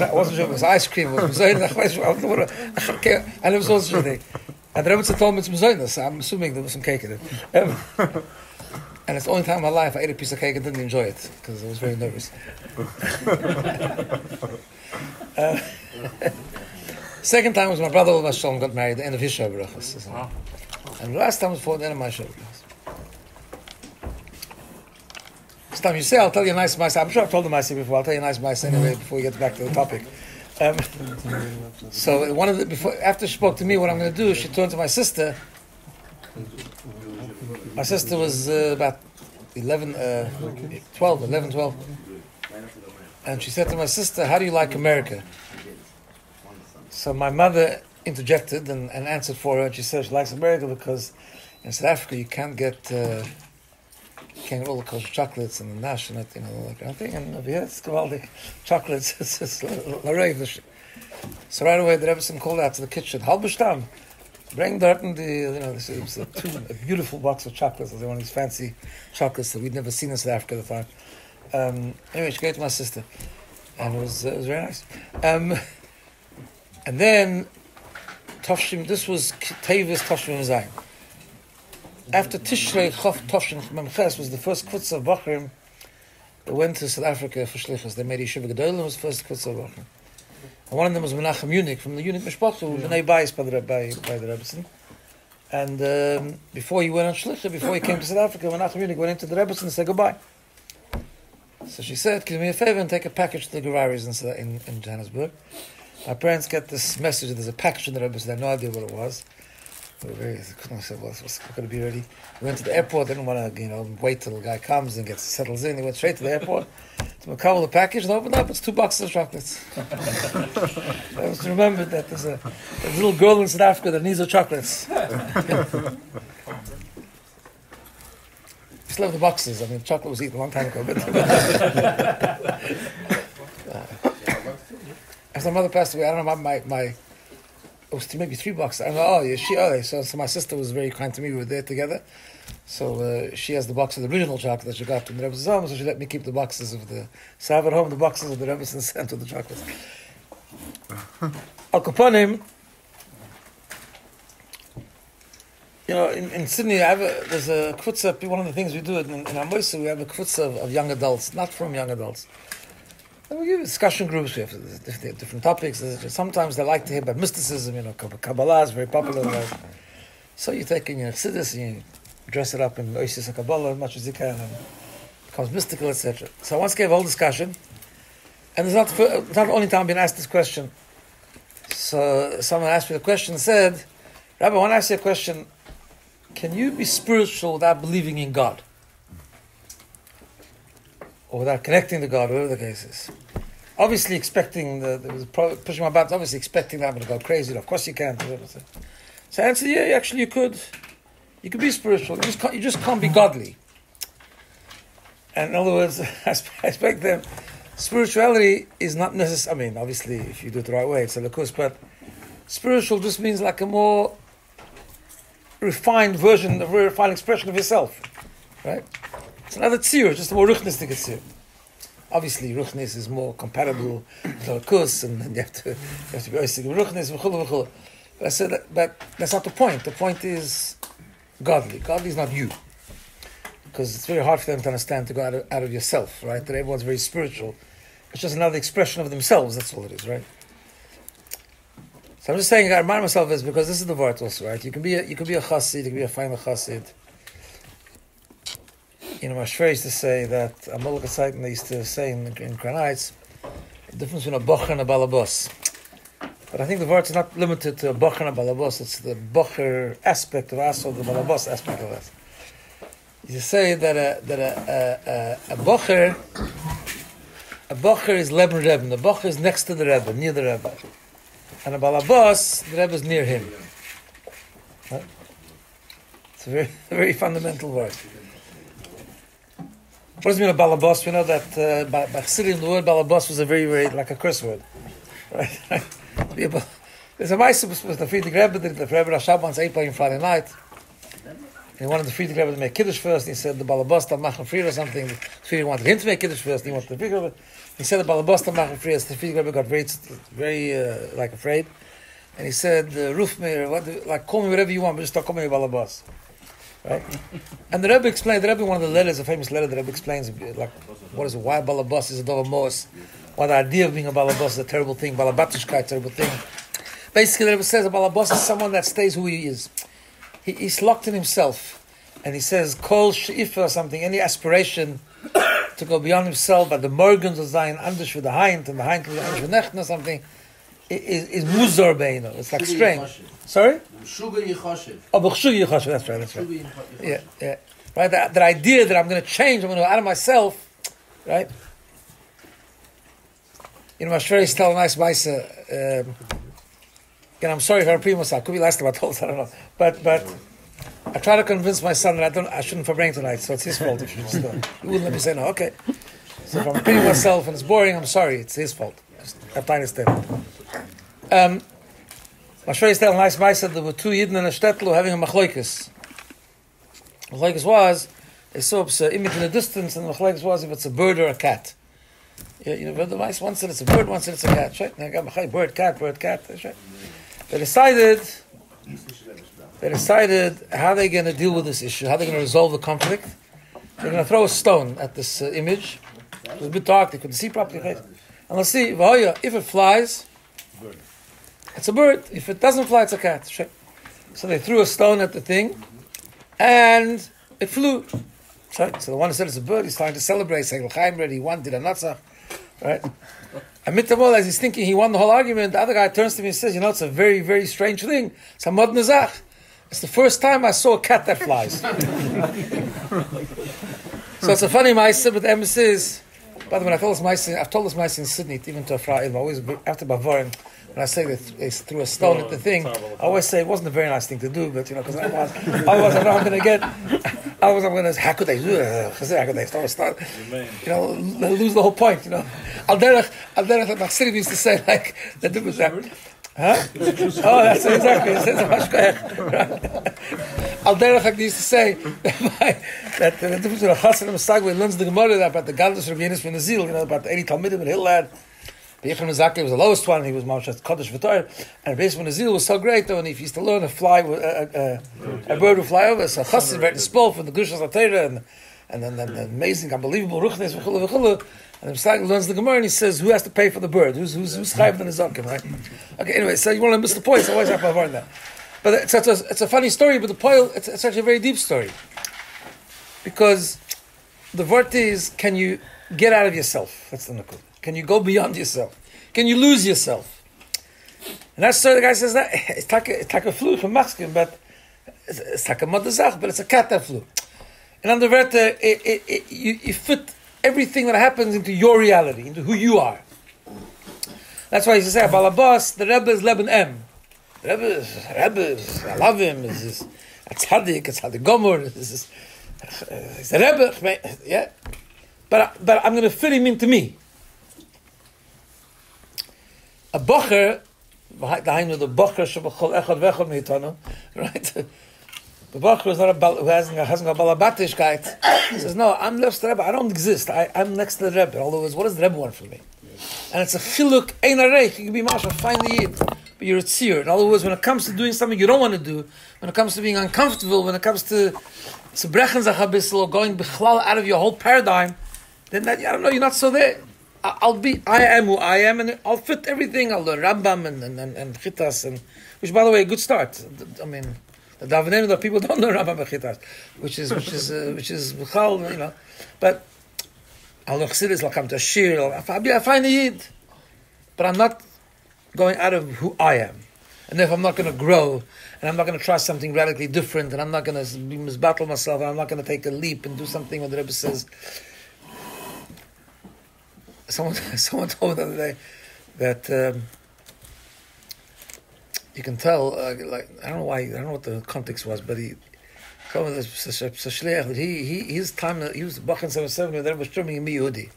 I wasn't sure if it was ice cream. It was I never saw such a thing. And the Rebbe told me it's mezainis, so I'm assuming there was some cake in it. And it's the only time in my life I ate a piece of cake and didn't enjoy it because I was very nervous. Second time was my brother Shalom got married at the end of his Shabbat brachas. And the last time was before the end of my Shabbat brachas. This time you say, I'll tell you a nice mice. I'm sure I've told the mice before. I'll tell you a nice mice anyway before we get back to the topic. So after she spoke to me, what I'm going to do is she turned to my sister. My sister was about 11, 12. And she said to my sister, how do you like America? So my mother interjected and answered for her, and she said she likes America because in South Africa you can't get all the kosher chocolates and the nash and that, all that kind of thing. And over here it's all the chocolates. It's la. So right away the Rebbe called out to the kitchen, Halbestam, bring the it was a beautiful box of chocolates. It was one of these fancy chocolates that we'd never seen in South Africa at the time. Anyway, she gave it to my sister, and it was very nice. And then Tavshim, this was Tevis Tavshim Zayin. After Tishrei Chof Tavshim Memches was the first Kvutza of Bachrim that went to South Africa for Shlichus. They made Yeshiva Gedolim, was the first Kvutza of Bachrim. And one of them was Menachem Yunik, from the Yunik Mishpach, who was B'nai Bayis by the Rebbetzin. And before he went on Shlichus, before he came to South Africa, Menachem Yunik went into the Rebbetzin and said goodbye. So she said, "Can you do me a favor and take a package to the Gouraries in Johannesburg?" My parents get this message that there's a package in the Rebbetzin. I had no idea what it was. I said, well, it's going to be ready. We went to the airport. Didn't want to, wait till the guy comes and settles in. He went straight to the airport to Michoel the package and opened up. It's 2 boxes of chocolates. I was remembered that there's a little girl in South Africa that needs her chocolates. Still have the boxes. I mean, chocolate was eaten a long time ago. But after my mother passed away, I don't know, my it was maybe 3 boxes. I don't know, so my sister was very kind to me. We were there together. So she has the box of the original chocolate that she got from the Rebbe's home, so she let me keep the boxes of the... So I have at home the boxes of the Rebbe's and sent with the chocolates. Al Kaponim, in Sydney, there's a kvutza. One of the things we do in Amoisa, we have a kvutza of young adults, not from young adults. And we give discussion groups. We have different topics. Sometimes they like to hear about mysticism. Kabbalah is very popular. Right? So you take in your chassidus and you dress it up in oasis Kabbalah as much as you can, and it becomes mystical, etc. So I once gave a whole discussion, and it's not the only time I've been asked this question. So someone asked me the question and said, Rabbi, I want to ask you a question. Can you be spiritual without believing in God? Or without connecting to God, whatever the case is? Obviously expecting, pushing my buttons, obviously expecting that I'm going to go crazy. Of course you can. So I answered, yeah, actually you could. You could be spiritual. You just can't be godly. And in other words, I expect them, spirituality is not necessary. I mean, obviously, if you do it the right way, it's a lakus, but spiritual just means like a more refined version, a very refined expression of yourself, right? It's another tzir, just a more ruchnistic tzir. Obviously, ruchnis is more compatible with lakus, and you have to be oisig ruchnis, v'chulu. But I said but that's not the point. The point is godly. Godly is not you, because it's very hard for them to understand to go out of yourself, right? That everyone's very spiritual. It's just another expression of themselves. That's all it is, right? So I'm just saying, I remind myself this because this is the word also, right? You can be a chassid, you can be a final chassid. Mashver used to say that Amalek Satan used to say in Granites, the difference between a bocher and a balabos. But I think the word is not limited to a bocher and a balabos. It's the bocher aspect of us or the balabos aspect of us. You say that a bocher is Leben Rebbe. The bocher is next to the Rebbe, near the Rebbe. And a balabos, the Rebbe is near him. Huh? It's a very, very fundamental word. What does it mean a balabos? We know that by Chassidim, the word balabos was a very, very, like a curse word. Right? There's a mice with the Friedrich Rebbe, the Rebbe Rashab once ate by him Friday night. And he wanted the Friedrich Rebbe to make Kiddush first. He said the balabos to machen free or something. The Friedrich wanted him to make Kiddush first. He wanted the Friedrich Rebbe. He said the balabos to machen free. The Friedrich Rebbe got very afraid. And he said, Ruf me, call me whatever you want, but just don't call me balabos. Right? And the Rebbe explained, one of the letters, a famous letter, the Rebbe explains, like, what is it, why balabos is a dover mos, why the idea of being a balabos is a terrible thing, balabatushkai, terrible thing. Basically, the Rebbe says a balabos is someone that stays who he is. He's locked in himself. And he says, kol she'ifa or something, any aspiration to go beyond himself, but the morgens of Zion, anders for the hind, and the hind can be anders for nechten or something, is muzar beino. It's like strange. Sorry? Shuga yichoshev. Oh, b'chshuga yichoshev. That's right. Yeah. Right. That idea that I'm going to change, I'm going to go out of myself, right? Mashver is telling a nice Maisa. Again, I'm sorry if I repeat myself. Could be last time I told us, I don't know. But I try to convince my son that I shouldn't Farbrengen tonight, so it's his fault if you just go. He wouldn't let me say no. Okay. So if I'm repeating myself and it's boring, I'm sorry. It's his fault. Just have to understand. Mashver is telling a nice Maisa that there were two Yidden in a shtetl having a machloikis. Machloikis was, they saw an image in the distance, and the machloikis was if it's a bird or a cat. Yeah, the mice, one said it's a bird, one said it's a cat. Right? Bird, cat. That's right. They decided how they're going to deal with this issue, how they're going to resolve the conflict. They're going to throw a stone at this image. It was a bit dark, they couldn't see properly. Right? And let's see, if it flies, it's a bird. If it doesn't fly, it's a cat. Right? So they threw a stone at the thing, and it flew. Right? So the one who said it's a bird, he's starting to celebrate, saying, L'chaim bread, he won, did a natzach. Right? And mitamol, as he's thinking he won the whole argument, the other guy turns to me and says, it's a very, very strange thing. It's a mod nazach. It's the first time I saw a cat that flies. So it's a funny ma'aseh, but the emphasis. By the way, I've told this ma'aseh in Sydney, even to a Frau, always after Bavarin, when I say they threw a stone at the thing, I always say it wasn't a very nice thing to do, but because otherwise I know I'm going to get. Otherwise, I'm going to how could they do it? How could they throw a stone? Lose the whole point. Al derech that Machsidim used to say like the difference. Huh? Oh, that's exactly. Al derech like they used to say that the difference between a chassid and a sagwe learns the Gemara about the Galdas Rabbi Yenis ben Azil, about the 80 Talmidim and Hillad. The Yechon Zaki was the lowest one. He was Moshe's Kodesh V'Torah, and Rabbi Yisrael Nazil was so great. Though, and if he used to learn to fly, a bird would fly over. So Chassid very spoke from the Gushas HaTorah, and then the amazing, unbelievable Ruchnes V'Chulu V'Chulu. And the Pesach learns the Gemara, and he says, "Who has to pay for the bird? Who's chayav than the zaken, right?" Okay, anyway, so you want to miss the point. So I always have to avoid that. But it's a funny story. But the point, it's actually a very deep story, because the word is, can you get out of yourself? That's the nukud. Can you go beyond yourself? Can you lose yourself? And that's so the guy says that it's like a flu from Maskin, but it's like a modazach, but it's a kata flu. And on the word, you fit everything that happens into your reality, into who you are. That's why he says, Balabas, the Rebbe is Leben M. The Rebbe is, I love him, it's a tzaddik, it's a gomer, it's a Rebbe, yeah. But I'm going to fit him into me. A bocher, the bocher shebachol echad vechad meitanu, right? The bocher is not who hasn't got balabatischkeit. He says, no, I'm next to the Rebbe. I don't exist. I'm next to the Rebbe. In other words, what does the Rebbe want from me? And it's a chiluk, ein areich. You can be mashal, find the yid, but you're a tzir. In other words, when it comes to doing something you don't want to do, when it comes to being uncomfortable, when it comes to brechen zachabissel or going bichlal out of your whole paradigm, then that, I don't know, you're not so there. I am who I am, and I'll fit everything. I'll learn Rambam and Chitas, and which, by the way, a good start. I mean, the Davenim that people don't know Rambam and Chitas, which is Michoel, you know. But I'll know Chassidus, I'll come to a shir, I find a yid, but I'm not going out of who I am. And if I'm not going to grow, and I'm not going to try something radically different, and I'm not going to be misbattle myself, and I'm not going to take a leap and do something when the Rebbe says. Someone told me the other day that you can tell, like, I don't know what the context was, but he told me that his time, he was Bach in 77, and there was Sturming in Yehudi.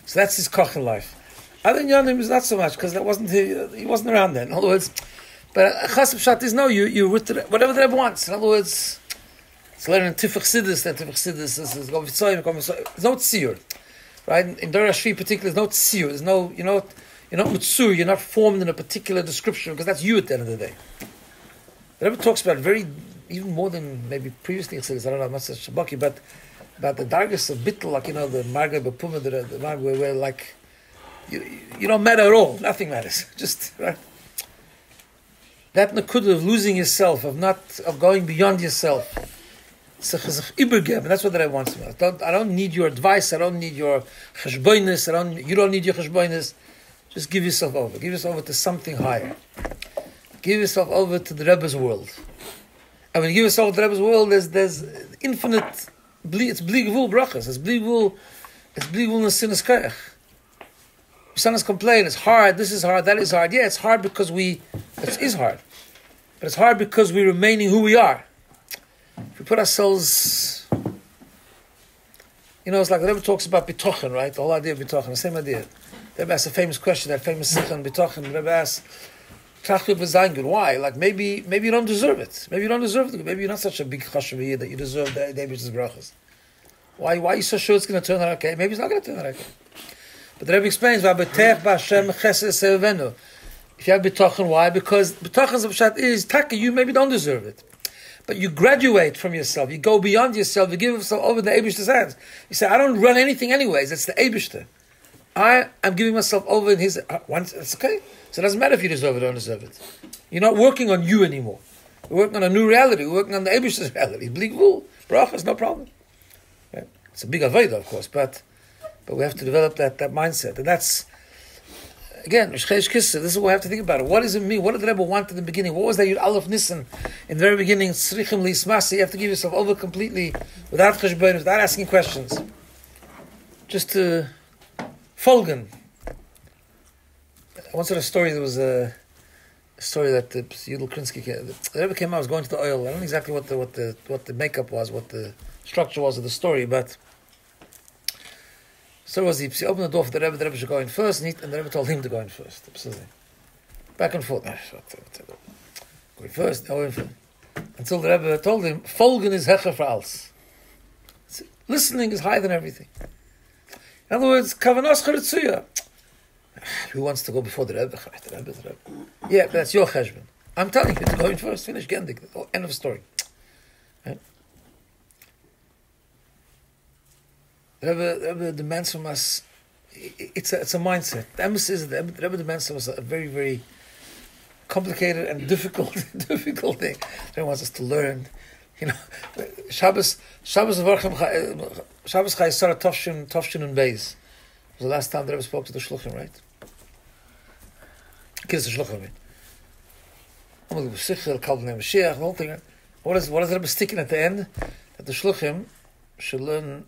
So that's his koch in life. Other than Yonim is not so much, because that wasn't he wasn't around then. In other words, but Chassid Pshat is no, you with whatever the Rebbe wants. In other words, it's learning Tifach Siddis, then Tifach Siddis is go Vitzoyim, there's no tziyur. Right? In Dorashi particularly, there's no tziyur, there's no, you're not mutsur, you're not formed in a particular description, because that's you at the end of the day. The Rebbe talks about even more than maybe previously, I don't know, I'm not such Shabaki, but about the dargis of bittul, like, the Marga Bapuma, the Marga, where like, you don't matter at all, nothing matters. Just, right? That nakud of losing yourself, of going beyond yourself. And that's what the Rebbe wants from us. I don't need your advice. I don't need your cheshbonis. You don't need your cheshbonis. Just give yourself over. Give yourself over to something higher. Give yourself over to the Rebbe's world. And when you give yourself to the Rebbe's world, there's infinite. It's bli gvul brachas. It's bli gvul nesinas koach. Sometimes complain. It's hard. This is hard. That is hard. Yeah, it's hard because it is hard. But it's hard because we're remaining who we are. If we put ourselves, it's like the Rebbe talks about bitochen, right? The whole idea of bitochen, the same idea. The Rebbe asks a famous question, that famous sikha on bitochen. The Rebbe asks, why? Like maybe you don't deserve it. Maybe you don't deserve it. Maybe you're not such a big chashav that you deserve the Eibish's brachas. Why are you so sure it's going to turn out okay? Maybe it's not going to turn out okay. But the Rebbe explains, if you have bitochen, why? Because bitochen's pshat is taka, you maybe don't deserve it. But you graduate from yourself. You go beyond yourself. You give yourself over the Eibishter's hands. You say, I don't run anything anyways. It's the Eibishter. I'm giving myself over in his... It's okay. So it doesn't matter if you deserve it or don't deserve it. You're not working on you anymore. You're working on a new reality. You're working on the Eibishter's reality. Bleak wool. Brachas, no problem. Right? It's a big avodah, of course, but we have to develop that mindset. And that's... Again, this is what we have to think about it. What does it mean? What did the Rebbe want in the beginning? What was that Yud Aleph Nissen in the very beginning? Tzrichim Lismasi. You have to give yourself over completely, without cheshbon, without asking questions. Just to folgen. I once heard a story. There was a story that the Yudel Krinsky, the Rebbe came out, was going to the oil. I don't know exactly what the makeup was, what the structure was of the story, but. So was he opened the door for the Rebbe should go in first, and the Rebbe told him to go in first. Back and forth. Go in first, go in first. Until the Rebbe told him, Folgen is hecher for alles. Listening is higher than everything. In other words, Kavanos Charitzuya. Who wants to go before the Rebbe? The Rebbe. Yeah, that's your cheshbon. I'm telling you, to go in first, finish Gendik. End of story. Right? The Rebbe demands from us, it's a mindset. The emphasis is the Rebbe demands from us a very, very complicated and difficult thing. The Rebbe wants us to learn. Shabbos Chayesara Tovshin and Beis. It was the last time the Rebbe spoke to the Shluchim, right? Kids the Shluchim, the whole thing. What is the Rebbe sticking at the end? That the Shluchim should learn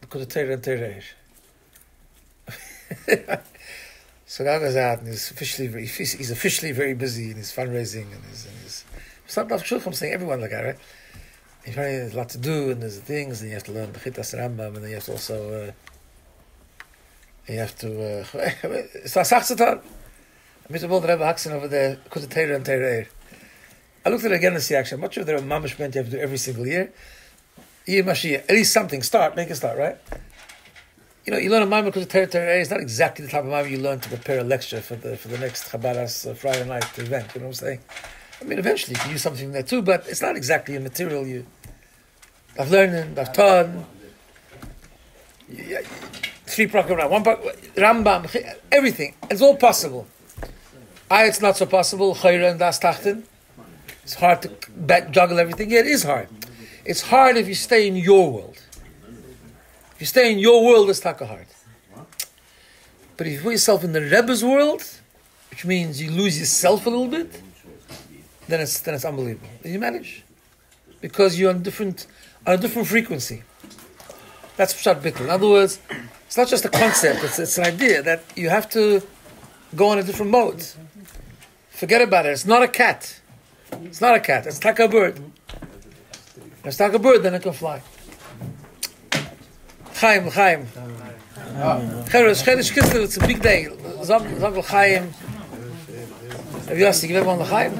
the Kodesh and Tereir. So that is out, and he's officially very busy in his fundraising and his. It's not about Shluchim, I'm saying everyone like that, right? There's a lot to do, and there's things, and you have to learn Bechitas Rambam, and then you have to also it's a Sachsatan. Michoel the Rebbe Haksin over there, Kodesh and Tereir. I looked at it again and see, actually, I'm not sure if there are mamash meant you have to do every single year. Year Mashiach, at least something. Make a start, right? You learn a mama because the Tereir is not exactly the type of mama you learn to prepare a lecture for the next Chabad's Friday night event. You know what I'm saying? I mean, eventually you can use something there too, but it's not exactly a material you. I've learned, I've taught. 3 Prakam, 1 Rambam, everything. It's all possible. It's not so possible. Chayra and Das Tachten. It's hard to juggle everything. Yeah, it is hard. It's hard if you stay in your world. If you stay in your world, it's taka hard. But if you put yourself in the Rebbe's world, which means you lose yourself a little bit, then it's unbelievable. You manage because you're on a different frequency. That's Pshat Bittul. In other words, it's not just a concept; it's an idea that you have to go on a different mode. Forget about it. It's not a cat. It's not a cat. It's like a bird. If it's like a bird, then it can fly. Chaim. Chodesh Kislev, it's a big day. Zog Chaim. Have you asked to give everyone the Chaim?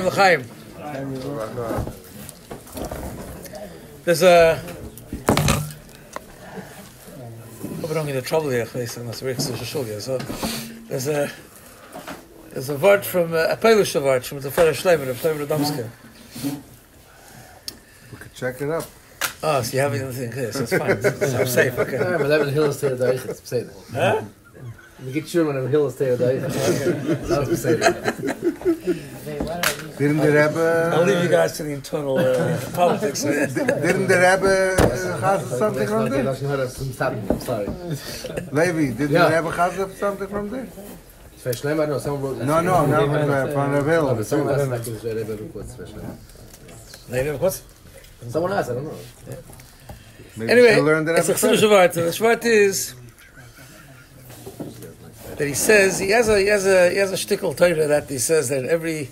L'chaim. There's a... hope I don't get in trouble here. So there's a word from a Polish word from the Federal Shleimer, the Flavor Domska. We could check it up. Oh, so you have anything here, so it's fine. So I'm safe, okay. Ja, maar hebben heel sterk daar is beseden. Huh? Ik get sure when heel sterk daar is. Dat is beseden. Didn't the Rebbe... I'll leave you guys to the internal politics. Didn't the Rebbe have something from there? I'm sorry. Levi, did the Rebbe have something from there? No, someone wrote... No, from the Bill. Someone else actually said Rebbe quotes Later, what? Someone else, I don't know. Maybe Anyway, you learned that it's a Chiddush Shvat. The Shvat is that he says he has a shtickle Torah that he says that every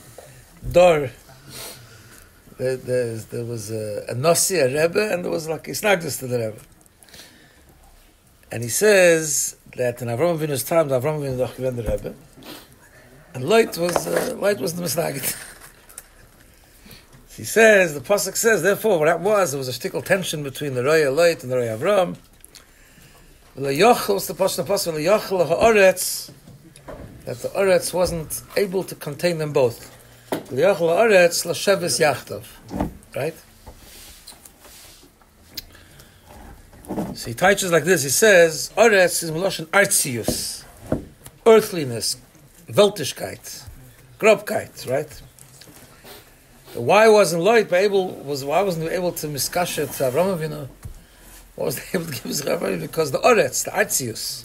door there was a Nasi, a Rebbe, and there was like a Snagdus to the Rebbe. And he says that in Avram Avinu's time, Avram Avinu doch gewend the Rebbe, and light was the Misnagit. He says, the Pasuk says, therefore, what that was, there was a shtickle tension between the Roya Light and the Roya Avram. What's the Pasuk? That the Oretz wasn't able to contain them both. Right? So he teaches like this, he says, Oretz is Meloshen Artzius, earthliness, Weltishkeit, Grobkeit, right? Why wasn't Lloyd why wasn't he able to miskashet Avram Avinu? Why wasn't he able to give his Rabbi? Because the Oretz, the Artzius,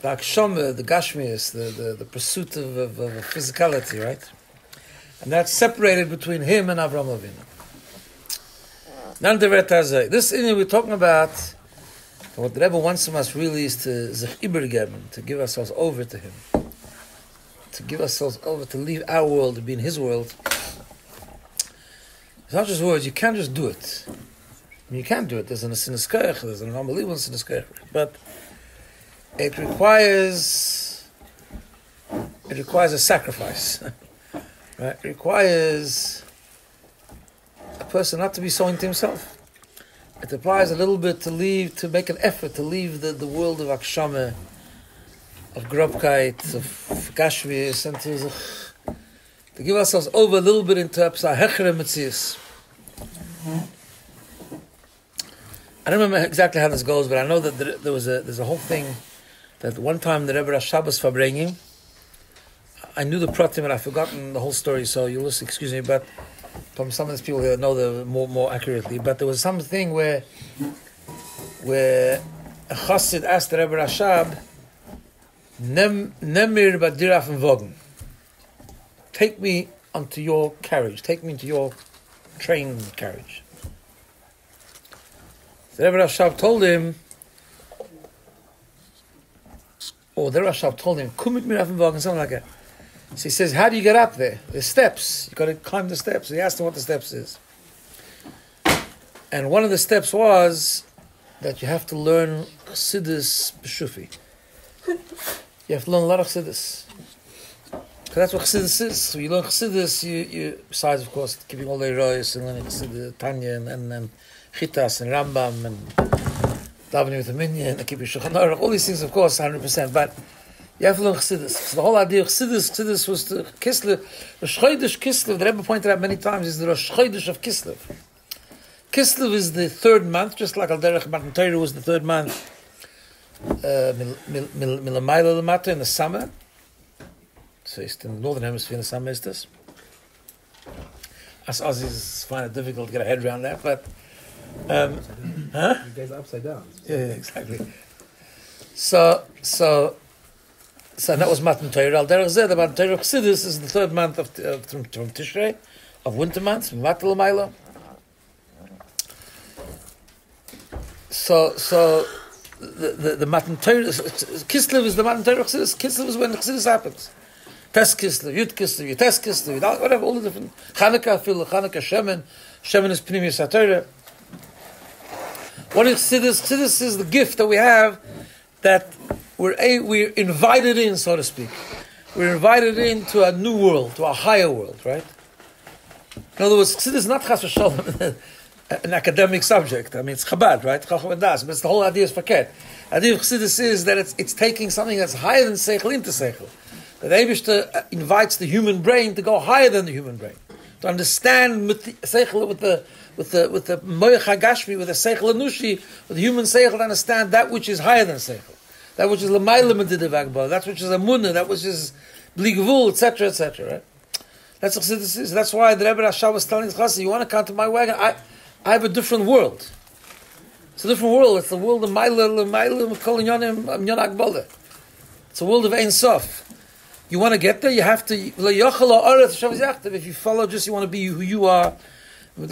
the Akshama, the Gashmius, the pursuit of physicality, right? And that's separated between him and Avram Avinu. This we're talking about, what the Rebbe wants from us really is to to give ourselves over to him. To give ourselves over, to leave our world, to be in his world. It's not just words, you can't just do it. I mean, you can't do it. There's an Asiniskerech, there's an unbelievable Asiniskerech. But it requires a sacrifice. Right? It requires a person not to be so into himself. It requires a little bit to make an effort to leave the world of Akshama, of Grobkeit, of Gashmius, and to give ourselves over a little bit into Hechere Metzius. I don't remember exactly how this goes, but I know that there's a whole thing that one time the Rebbe Shabbos Farbrengen, I knew the pratim and I've forgotten the whole story, so you'll just excuse me, but from some of these people that know the more accurately, but there was something where a chassid asked the Rebbe Rashab, Nemir badiraf and Vogen. Take me onto your carriage. Take me into your train carriage. The Rebbe Rashab told him, or the Rebbe Rashab told him, Kumit miraf and Vogen, something like that. So he says, how do you get up there? There's steps. You've got to climb the steps. So he asked him what the steps is. And one of the steps was that you have to learn Chassidus B'Shufi. You have to learn a lot of Chassidus. Because that's what Chassidus is. So you learn Chassidus, you besides, of course, keeping all the Rosh and learning Chassidus, Tanya and Chitas and Rambam and davening with the Minyan and keeping Shulchan Aruch, all these things, of course, 100%. But you have to learn Chassidus. So the whole idea of Chassidus was to Kislev. Rosh Chodesh Kislev, the Rebbe pointed out many times, is the Rosh Chodesh of Kislev. Kislev is the third month, just like Al Derech Matan Torah was the third month. Milamayla Lamata in the summer. So it's in the northern hemisphere in the summer is this. Us Aussies find it difficult to get a head around that, but You guys are upside down. yeah, exactly. So that was Matan Torah. Al Derech Zeh, the Matan Torah of Chassidus is the third month from Tishrei, of winter months, from Matan Lamayla. So the Matan Torah, Kislev is the Matan Torah of Chassidus. Kislev is when the Chassidus happens. Tes Kislev, Yud Kislev, Tes Kislev, whatever, all the different. Chanukah, Shemen. Shemen is Pnimius HaTorah. What is Chassidus? Chassidus is the gift that we have that we're invited in, so to speak. We're invited into a new world, to a higher world, right? In other words, Chassidus is not Chas v'Shalom, an academic subject. I mean, it's Chabad, right? Chacham and Das, but it's the whole idea is Faket. The idea of Chassidus is that it's taking something that's higher than Seichel into Seichel. That Eibishter invites the human brain to go higher than the human brain, to understand with the Seichel, with the Moyach HaGashmi, with the Seichel Anushi, with the human Seichel, to understand that which is higher than Seichel, that which is L'mayla Medidav Agbar, that which is Amunah, that which is Bli Gvul, etc., etc. Right? That's what Chassidus is. That's why the Rebbe Rashav was telling his Chassid, you want to come to my wagon? I have a different world. It's a different world. It's the world of Mayla, Michoel, Yon Agbola. It's a world of Ein Sof. You want to get there, you have to. If you follow just, you want to be who you are. You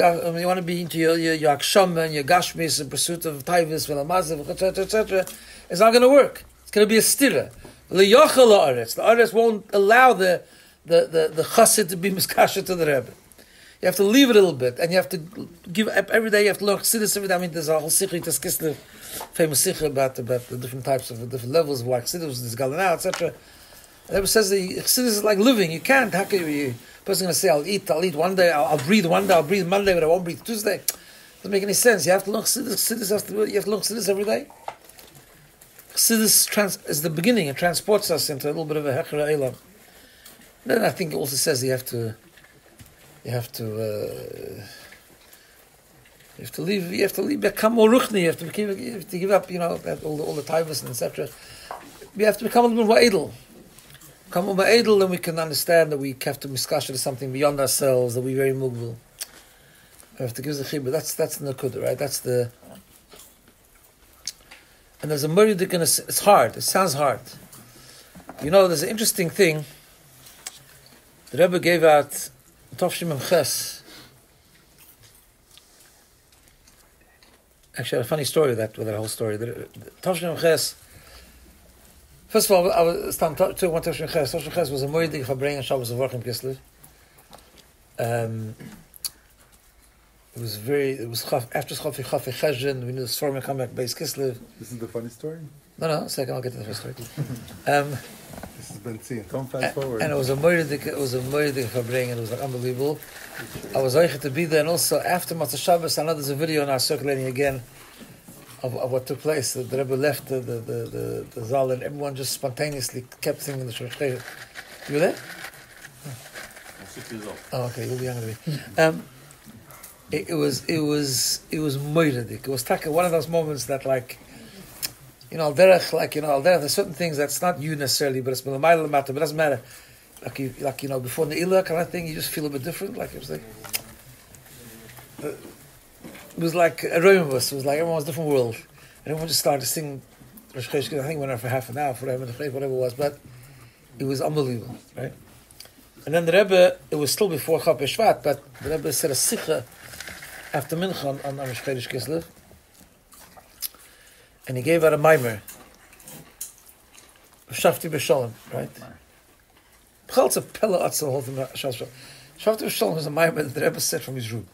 want to be into your aksham and your gashmis in pursuit of taivas, etc. It's not going to work. It's going to be a stira. The Aretz won't allow the chassid to be miskasha to the Rebbe. You have to leave it a little bit, and you have to give every day. You have to learn chassidus every day. I mean, there's a whole sikh, this Kislev, famous sikh about the different types of the different levels of what chassidus, this galanah, etc. The Rebbe says the chassidus is like living. You can't. How can you? Person going to say, I'll eat one day, I'll breathe one day, I'll breathe Monday, but I won't breathe Tuesday. Doesn't make any sense. You have to learn chassidus. You have to learn chassidus every day. Chassidus is the beginning. It transports us into a little bit of a hechra elam. Then I think it also says you have to leave, become more ruchni. You have to give up, all the taivas and etc. We have to become a little bit more edel. Come over edel, and we can understand that we have to miskasha to something beyond ourselves, that we're very mugvul. We have to give the chibur. That's the nakuda, right? That's the. And there's a murder. It's hard. It sounds hard. There's an interesting thing. The Rebbe gave out Tovshim Ches. Actually, I had a funny story with that whole story. The Tovshim Ches. First of all, I was talking one Tovshim Ches. Tovshim Ches was a moedik Farbrengen Shabbos of Vorchem Kislev. It was after Chafi Cheshen. We knew the storm come back base Kislev. This is the funny story? No, second I'll get to the first story. This has been seen. Don't fast forward. And it was a moedik Farbrengen. It was like unbelievable. I was able to be there, and also after Matzah Shabbos, I know there's a video now circulating again of what took place. The Rebbe left the Zal, and everyone just spontaneously kept singing the Shlosh Chayil. You were there? I'm 6 years old. Oh, okay, you'll be younger than me. It was moiradik. It was one of those moments that, like, derech, there's certain things that's not you necessarily, but it's milamayla matter, but it doesn't matter. Before the Ne'ilah kind of thing, you just feel a bit different. Like, it was like a Roimus. It was like everyone was a different world. And everyone just started to sing Rosh Chodesh. I think it went on for half an hour, whatever it was, but it was unbelievable, right? And then the Rebbe, it was still before Chaf Shvat, but the Rebbe said a sikha after Mincha on Rosh Chodesh Kislev. And he gave out a mimer. Shafti B'Shalom, right? It's a pillar the whole thing. Shafti B'Shalom was a mimer that the Rebbe said from his room.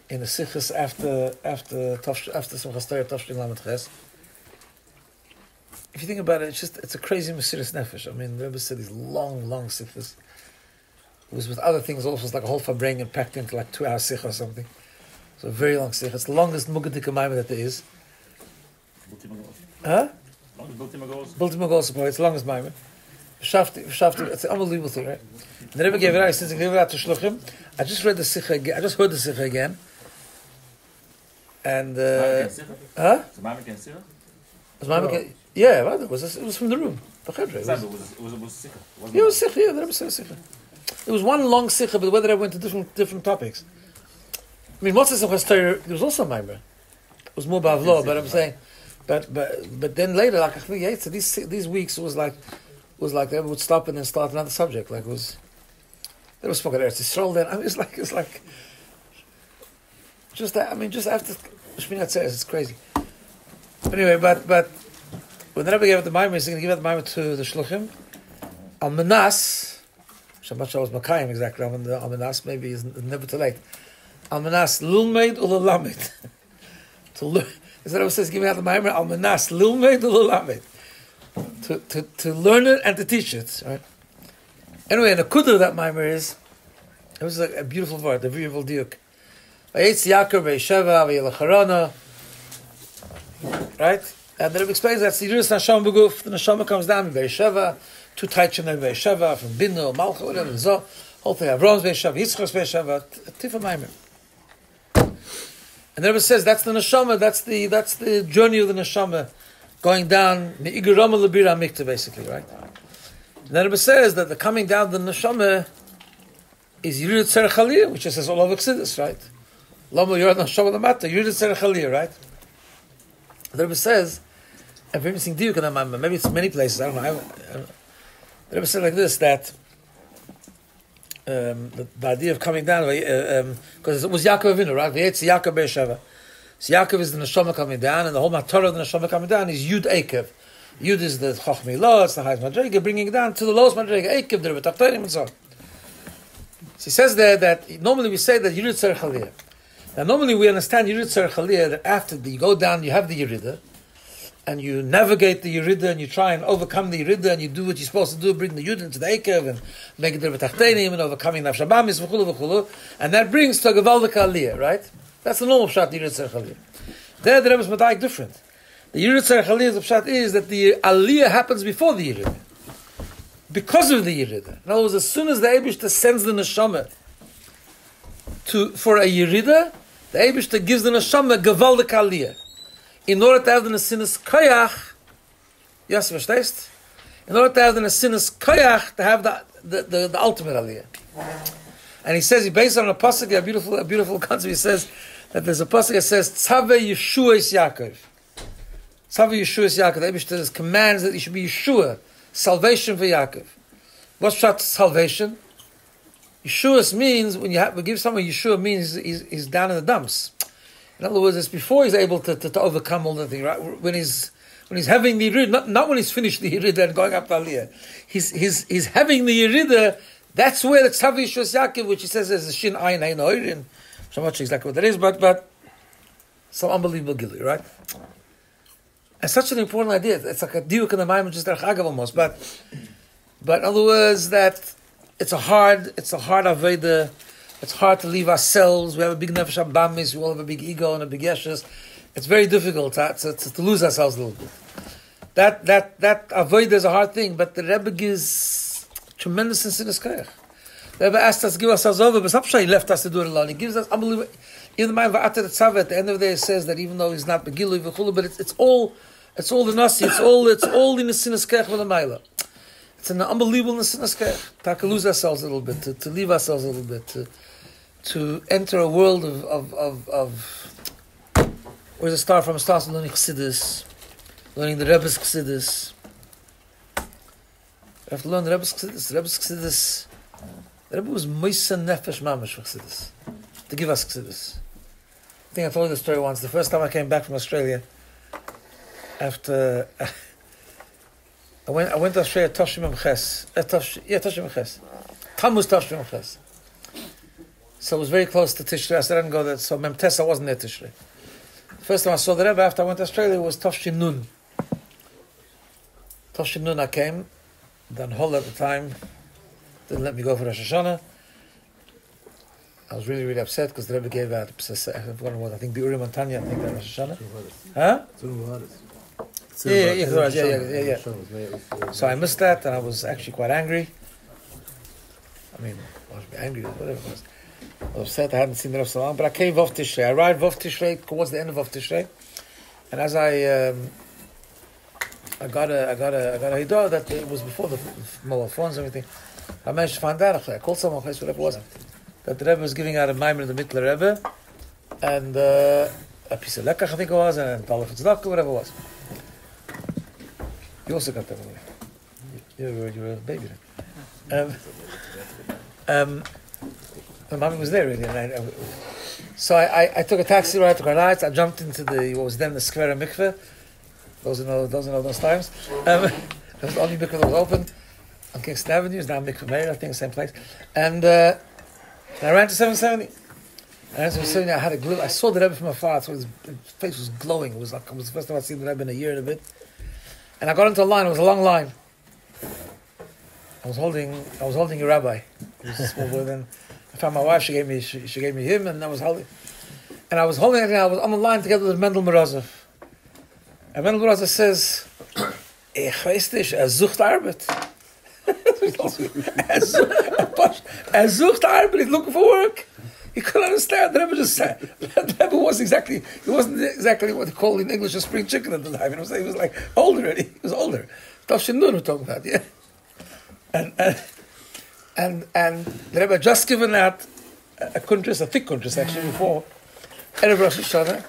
In the sikhs after Simchas Torah Tavshin Lamed Ches. if you think about it, it's a crazy Mesiras Nefesh. I mean, the Rebbe said these long sikhs. It was with other things also. It's like a whole Farbrengen packed into like 2 hour sikh or something. So a very long sikh. It's the longest Mugadik Maimah that there is. Huh? Bilti Magos, it's the longest Maimah. It's an unbelievable thing, right? And the Rebbe gave it out. Since he gave it out to Shluchim, I just read the sikh again. I just heard the sikh again. And huh? Yeah, well, it was from the room. The Chedra. It was sikh. Yeah, it was sikh. Yeah, the Rebbe said sikh. It was one long sikha, but whether I went to different topics. I mean, Moses there was also Maimer. It was more Bavlo, but I'm saying, but then later, like I think, yeah, so these weeks was like they would stop and then start another subject. Like it was, they were spoken Eretz Yisrael. Then I mean, it's like just that. I mean, just after Shminat says it's crazy. Anyway, but when the Rebbe gave it the Maimer, he's going to give it the Maimer to the Shluchim. Al Manas. I'm not sure I was Makayim exactly. Al-Manas, maybe it's never too late. Al-Manas, Lulmeid Ulalamid. To learn. Is that what it says? Give me out the Maimer. Al-Manas, Lulmeid Ulalamid. To learn it and to teach it. Right? Anyway, the Kudur of that Maimer is, it was a beautiful word, a beautiful diuk. Vayetz Yaakov Be'esheva V'yelacharana. Right? And then it explains that the Yiris Nashama B'guf, the Nashama comes down in Be'esheva, 2 Taichanim Be'esheva, from Bino, Malcha, whatever, and so, whole thing, Avram's Be'esheva, Yitzchak's Be'esheva, Tifa Maimer. And the Rebbe says that's the Neshama, that's the journey of the Neshama, going down, Me'igur Rama L'bira Mikta, basically, right? And the Rebbe says that the coming down of the Neshama is Yirid Tzerech Aliyah, which it says all over Chassidus, right? Lama Yorad Neshama L'mata, Yirid Tzerech Aliyah, right? The Rebbe says, and very interesting diuk in that, maybe it's many places, I don't know. The Rebbe said like this, that the idea of coming down, because it was Yaakov Avinu, right? It's Yaakov Be'esheva. So Yaakov is the Neshama coming down, and the whole Matorah of the Neshama coming down is Yud Ekev. Yud is the Chochmei Lo, it's the highest Madrega, bringing it down to the lowest Madrega, Ekev, the Rebbe Tachtonim, and so on. So he says there that normally we say that Yirid Tzerech Aliyah. Now normally we understand Yirid Tzerech Aliyah that after you go down, you have the Yiridah, and you navigate the Yerida and you try and overcome the Yerida and you do what you're supposed to do, bring the Yud into the Ekev and make it the Tachtenim and overcoming Nafsh Abamis, v'chulu, and that brings to a Gevaldik Aliyah, right? That's the normal Pshat, the Yerid Tzerech Aliyah. There the Rebbe is Madaik different. The Yerid Tzerech Aliyah, the Pshat is that the Aliyah happens before the Yerida. Because of the Yerida. In other words, as soon as the Eibishter sends the Neshama for a Yerida, the Eibishter gives the Neshama Gevaldik Aliyah. In order to have the Nesinas Koyach, yes, verstehst? In order to have the Nesinas Koyach, to have the ultimate Aliyah. And he says, he based on a pasuk, a beautiful concept. He says that there's a pasuk that says, Tzaveh Yeshua is Yaakov. Tzaveh Yeshua is Yaakov. The Eibishter commands that it should be Yeshua, salvation for Yaakov. What's pshat salvation? Yeshua means, when we give someone Yeshua, means he's down in the dumps. In other words, it's before he's able to overcome all the thing, right? When he's having the Yerida, not when he's finished the Yerida and going up to Aliyah. He's having the Yerida, that's where the Tzaveh Yeshua Yaakov, which he says is a Shin Ayin Ayin Oirin. I'm not sure exactly what that is, but some unbelievable gilui, right? And such an important idea. It's like a diuk in the mind, just Agav almost. But in other words, that it's a hard Aveda. It's hard to leave ourselves. We have a big nefesh abamis. We all have a big ego and a big yeshes. It's very difficult to lose ourselves a little bit. That avoid is a hard thing, but the Rebbe gives tremendous insinas koyach. The Rebbe asked us to give ourselves over, but some he left us to do it alone. He gives us unbelievable. In the mind at the end of the day, it says that even though he's not begilu v'chulu, but it's all the nasi. It's all in the sinas koyach with the maila. It's an unbelievable sinas koyach. To lose ourselves a little bit, to leave ourselves a little bit, to enter a world of where does it start from? It starts with learning Chassidus, learning the Rebbe's Chassidus. You have to learn the Rebbe's Chassidus. The Rebbe's Chassidus. The Rebbe was Moisa Nefesh Mamash for Chassidus, to give us Chassidus. I think I told you the story once. The first time I came back from Australia, after I went to Australia, Toshim Ches. Toshim Ches. Tammuz Toshim Ches. So it was very close to Tishrei. I said I didn't go there. So Memtes, I wasn't there Tishrei. The first time I saw the Rebbe after I went to Australia was Toshim Nun. Toshin Nuna came, Dan Hol at the time didn't let me go for Rosh Hashanah. I was really, really upset because the Rebbe gave out, I forgot what, I think Biurim and Tanya, I think that Rosh Hashanah. Huh? Yeah. So I missed that and I was actually quite angry. I mean, I was angry, whatever it was. I was upset, I hadn't seen the Rebbe so long, but I came Vov Tishrei. I arrived Vov Tishrei towards the end of Vov Tishrei. And as I got a hidah that it was before the mobile phones and everything. I managed to find out. I called someone, whatever it was, that the Rebbe was giving out a maimer in the Mittler Rebbe, and a piece of lekach, I think it was, and a dollar for tzedakah, whatever it was. You also got that one. You were a baby then. My mommy was there really, and so I took a taxi ride to Gourarie. I jumped into what was then the Square Mikveh. Those know those times. It was the only mikveh that was open on Kingston Avenue. It's now Mikveh Meir, I think, the same place. And I ran to 770. I had a glue. I saw the Rebbe from afar, so his face was glowing. It was the first time I'd seen the Rebbe in a year and a bit. And I got into a line. It was a long line. I was holding a rabbi. He was a small boy then. I found my wife. She gave me him, and I was holding. And I was holding it. And I was on the line together with Mendel Morozov. And Mendel Morozov says, "Ich weiß nicht, sucht Arbeit." Sucht Arbeit. He's looking for work. He couldn't understand. The Rebbe just said. The Rebbe wasn't exactly what they call in English a spring chicken at the time. He was like old already. He was older. Tavshin Nun we're talking about, yeah. And the Rebbe had just given out a thick kuntres actually before Erev Rosh Hashanah.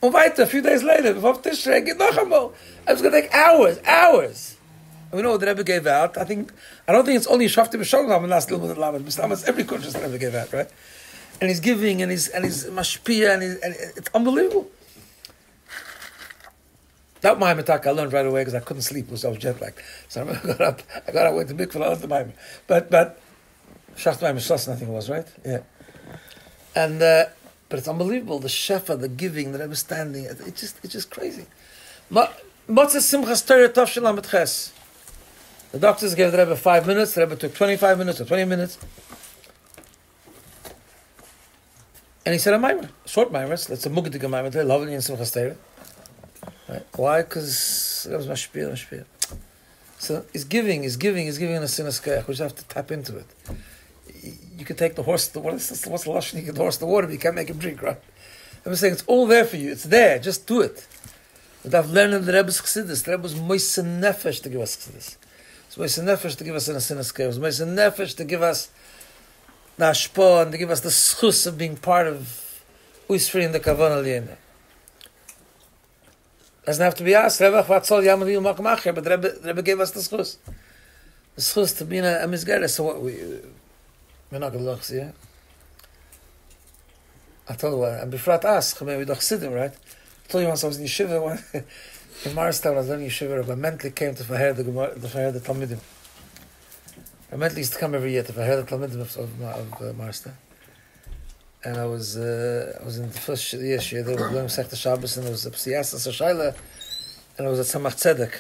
And weiter, a few days later, before Tishrei, get noch einmal. It was going to take hours. And we know what the Rebbe gave out. I don't think it's only Shafti B'Sholom and last little bit of Lamed. It's every kuntres the Rebbe gave out, right? And he's giving, and he's mashpia, and it's unbelievable. That Maimer talk I learned right away because I couldn't sleep because I was jet lagged. So I got up, went to Michoel, I learned the Maimer. But Shaft Maimer Shloss, I think it was, right? Yeah. And but it's unbelievable, the shefa, the giving, the Rebbe standing. It's just crazy. Motzes Simchas Torah Tov Shel Lamed Ches. The doctors gave the Rebbe 5 minutes. The Rebbe took 25 minutes or 20 minutes. And he said a Maimer, short Maimers. That's a Mugdiga Maimer. They're lovely in Simchas Torah. Right? Why? Because it was mashpia. So he's giving a sinas kayach. We just have to tap into it. You can take the horse. What's the lashon? You can the horse the water, but you can't make him drink, right? I'm saying it's all there for you. It's there. Just do it. We have learned the Rebbe's chassidus. The Rebbe was moise nefesh to give us chassidus. It's moise nefesh to give us a sinas kayach. It's moise nefesh to give us the ashpo and to give us the schus of being part of Uisfri in the Kavanah Liena. Doesn't have to be us. Rebbe Chvatzol Yamadi Umak Macher, but the Rebbe gave us the schus. The schus to be in a misgera. So what we're not going to look, see? I told you what, and befrat us, we do chassidim, right? I told you once I was in yeshiva, in Marstown, I was learning yeshiva, Rabbi Mentli came to Faher the Talmidim. Rabbi Mentli used to come every year to Faher the Talmidim of Marstown. And I was in the first year, they were learning Sechta Shabbos, and there was a Psiyasa Sashayla, and it was at Tzemach Tzedek.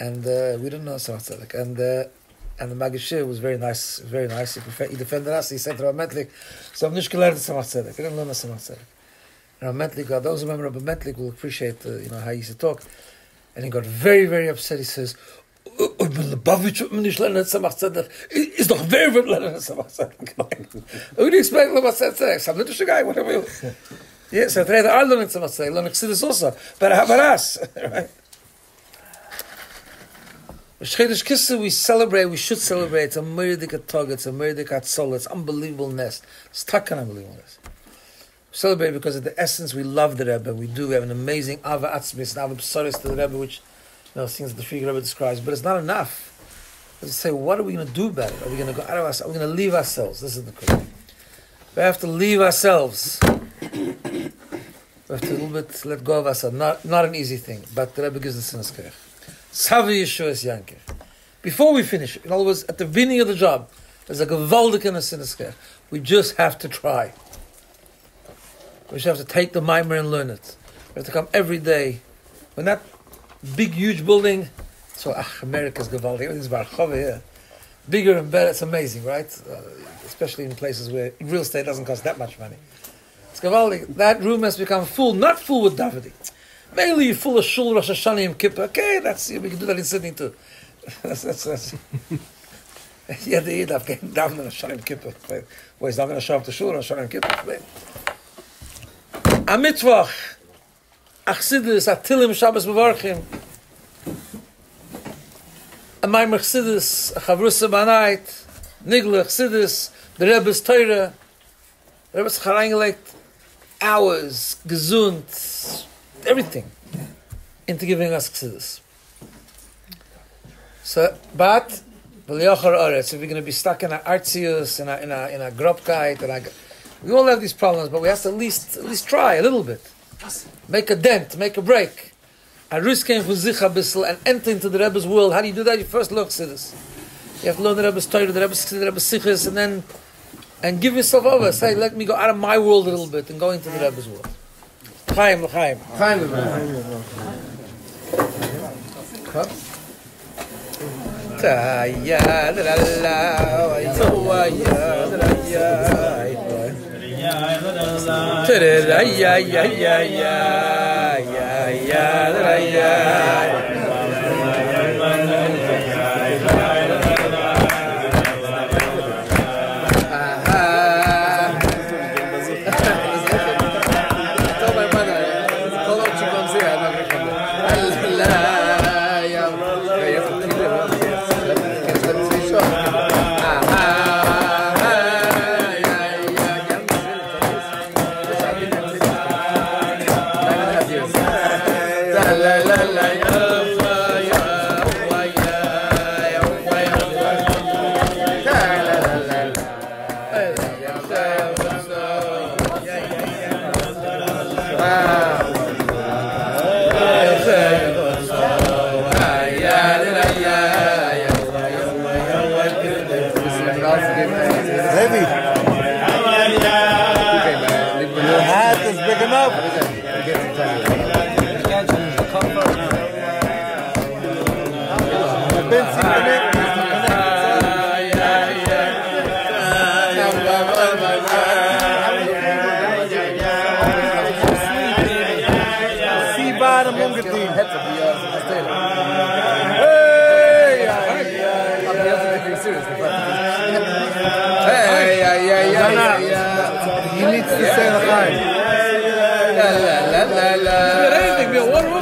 And we didn't know Tzemach Tzedek. And the Magashir was very nice. He defended us. He said to Rabbi Mentlik, so I'm not learned Tzemach Tzedek. I didn't learn Tzemach Tzedek. And Rabbi Mentlik, those who remember Rabbi Mentlik will appreciate how he used to talk. And he got very, very upset. He says, Lubavitch wird mir nicht lernen Tzemach Tzedek. Ist doch wer wird lernen Tzemach Tzedek? Who do you expect Tzemach Tzedek? Some little guy, whatever you... Yeah, so they are learning Tzemach Tzedek, learning Chassidus also. But how about us? Right? Chodesh Kislev, we should celebrate. It's a murdik tog, it's a murdik soul, it's unbelievableness. It's takan unbelievableness. We celebrate because of the essence we love the Rebbe. We have an amazing Ava Atzmis, and Ava Psoris to the Rebbe, which things that the Free Rebbe describes, but it's not enough. Let's say, what are we going to do about it? Are we going to go out of ourselves? Are we going to leave ourselves? This is the question. We have to leave ourselves. We have to a little bit let go of ourselves. Not an easy thing, but the Rebbe gives the sinas kerech. Savi Yeshuas Yankiv. Before we finish, in other words, at the beginning of the job, there's a gewaldik in a sinas kerech. We just have to try. We just have to take the mimer and learn it. We have to come every day. When that big, huge building So, America's gewaltig. Everything's barchova here. Bigger and better. It's amazing, right? Especially in places where real estate doesn't cost that much money. It's gewaltig. That room has become full, not full with Davidim. Mainly you're full of Shul, Rosh Hashanah, Yom Kippur. Okay, we can do that in Sydney too. that's yeah, the Yid have getting down on Rosh Hashanah, Yom Kippur. Well, he's not going to show up to Shul, Rosh Hashanah, Yom Kippur. A Mitzvah, Achsidus, Atilim, Shabbos, Mevarchim. A Maimar Chassidus, a Chavrusa Banait, Nigla Chassidus, the Rebbe's Torah, the Rebbe's Charangelect, hours, Gesund, everything into giving us Chassidus. So, but, if we're going to be stuck in our artzius, in our gropkeit, we all have these problems, but we have to at least try a little bit. Make a dent, make a break. Arus came from Zicha Bissel and enter into the Rebbe's world. How do you do that? You first learn Chassidus. You have to learn the Rebbe's Torah, the Rebbe's Sichos, and give yourself over. Say, let me go out of my world a little bit and go into the Rebbe's world. Chaim, l'chaim. Chaim,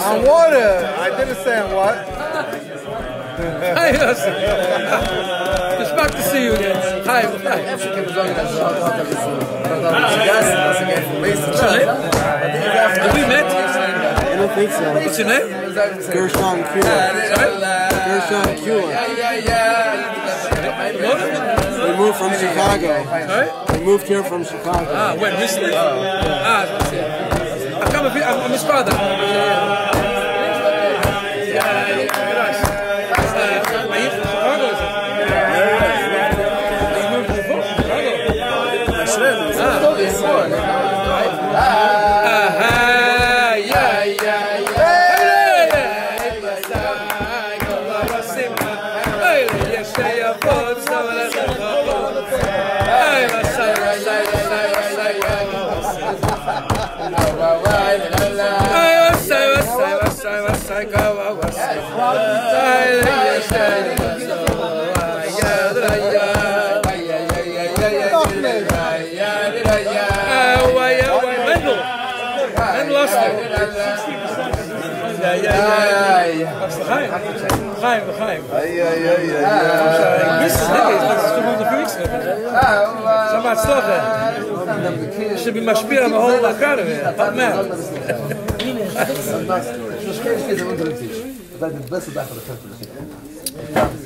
On water. I didn't say on what. Hi, listen. It's back to see you again. Hi. Have we met? I don't think so. What's your name? Gershon Kuhler. Gershon Kuhler. We moved from Chicago. Sorry? We moved here from Chicago. Ah, when? Recently? I'm his father. Should be mashpir on the whole academy. Top man.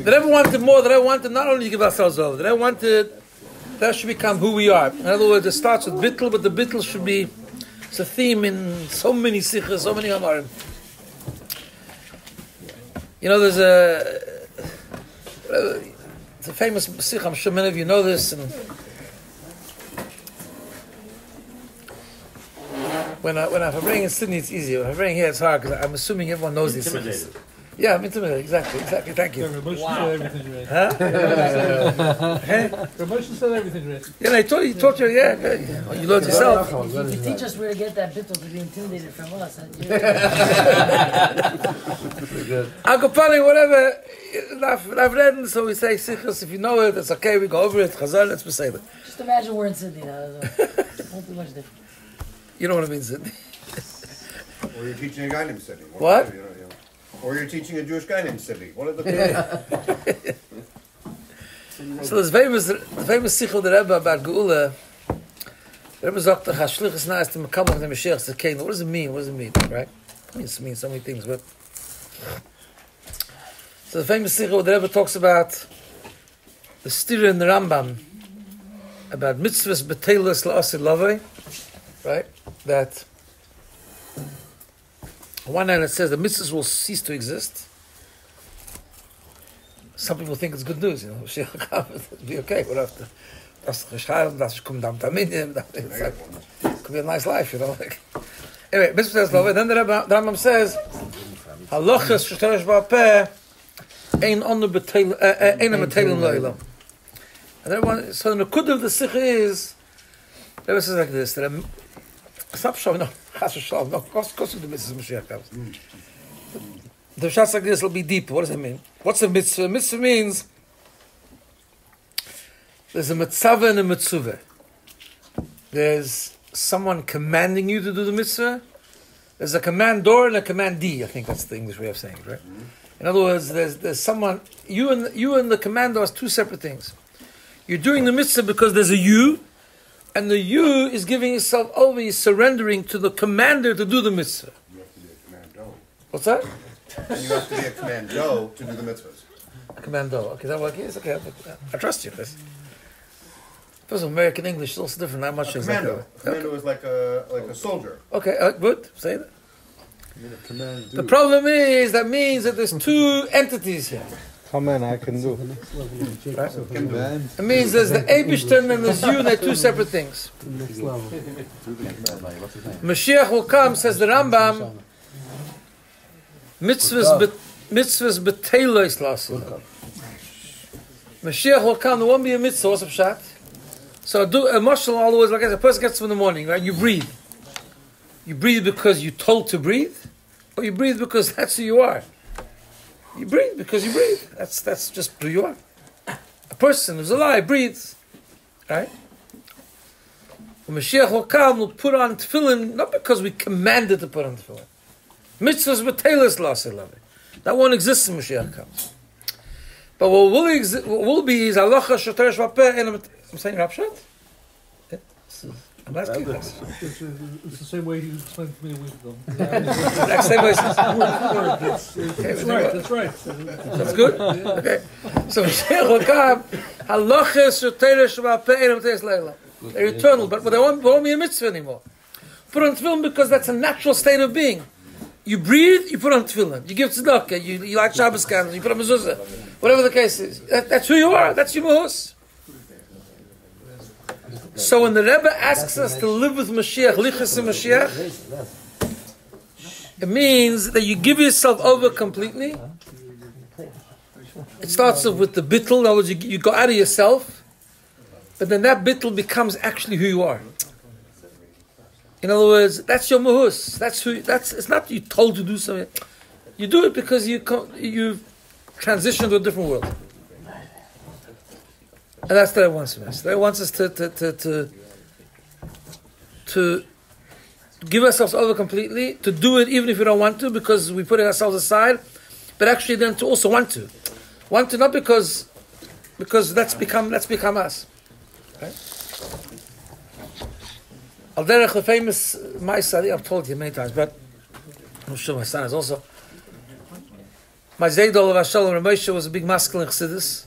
That I wanted more. That I wanted not only to give ourselves over. That I wanted that should become who we are. In other words, it starts with bittul, but the bittul should be. It's a theme in so many sikhs, so many amarim. You know, there's it's a famous sikh. I'm sure many of you know this. And when I bring in Sydney, it's easier. When I bring here, it's hard because I'm assuming everyone knows these sikhs. Yeah, I'm intimate. Exactly. Thank you. Rabbi said everything right. Huh? Rabbi said everything right. Yeah, he taught you. Yeah, you learned yourself. You teach us where to get that bittul to be intimidated from us. Agopani, whatever. I've read, so we say sichos. If you know it, it's okay. We go over it. Chazal, let's say it. Just imagine we're in Sydney now. Won't be much different. You know what I mean, Sydney? Or you're teaching a guy named Sidney. What? Or you're teaching a Jewish guy named Sidney. What are the So this famous sichel the Rebbe about Geula. The Rebbe sagt, the Hashlichus na is the Mekabel of the Mashiach. It's the King. What does it mean? What does it mean? Right? It means so many things, but so the famous sichel the Rebbe talks about the stira in the Rambam about mitzvahs beteilus la'asid lavei, right? That on one hand it says the mitzvahs will cease to exist. Some people think it's good news, it'll be okay. What after? It could be a nice life, Like. Anyway, mitzvahs lavei. Then the Rambam says, halachas sh'teresh ba'peh ein onu beteil ein beteilin lo'ilam. And everyone, so the nekudah of the sikh is, the Rebbe says like this, that stop showing, no, chas v'shalom, no, of course the mitzvah Mashiach comes. The shots like this will be deep. What does that mean? What's a mitzvah? Mitzvah means there's a mitzvah and a mitzvah. There's someone commanding you to do the mitzvah. There's a commandor and a commandee. I think that's the English way of saying it, right? In other words, there's someone, you and the commander are two separate things. You're doing the mitzvah because there's a you, and the you is giving itself over, is surrendering to the commander to do the mitzvah. You have to be a commando. What's that? And you have to be a commando to do the mitzvahs. A commando. Okay, is that what it is? Okay, I trust you, Chris. First of all, American English is also different. Not much is Commando. like A commando is like a soldier. Okay, good. Say that. The problem is that means that there's two entities here. Come on, I can do. Right? It means there's the Eibishter and there's you, and they're two separate things. Mashiach will come, says the Rambam, mitzvahs beteilos lasid. Mashiach will come, there won't be a mitzvah, what's up, Shat? So do a mashal always, like as a person gets up in the morning, right? You breathe. You breathe because you're told to breathe, or you breathe because that's who you are. You breathe because you breathe. That's just who you are. A person who's alive breathes, right? When Mashiach will come, we'll put on tefillin, not because we commanded to put on tefillin. Mitzvahs b'teilis la'aseh lavei. That won't exist when Mashiach comes. But what will be is halacha shoteresh ba'peh. I'm saying Rapshat? I'm asking this. It's the same way you explained to me a week ago. Same way. That's right. That's good? Okay. So Mashiach will come, halacha shoteresh ba'peh. They're eternal, but there won't be a mitzvah anymore. Put on tefillin because that's a natural state of being. You breathe, you put on tefillin. You give tzedakah, you like Shabbos candles, you put on mezuzah. Whatever the case is. That's who you are. That's your mahus. So when the Rebbe asks us to live with Mashiach, lichas in Mashiach, it means that you give yourself over completely. It starts off with the bittul. In other words, you go out of yourself, but then that bittul becomes actually who you are. In other words, that's your mahus. It's not you told to do something. You do it because you've transitioned to a different world. And that's what it wants from us. It wants us to give ourselves over completely, to do it even if we don't want to, because we put ourselves aside, but actually then to also want to. Want to not because that's become us. Right? Al derech, the famous Ma'aseh, I've told you many times, but I'm sure my son is also. My Zaydol of Hashalom Ramosha was a big masculine chassidus.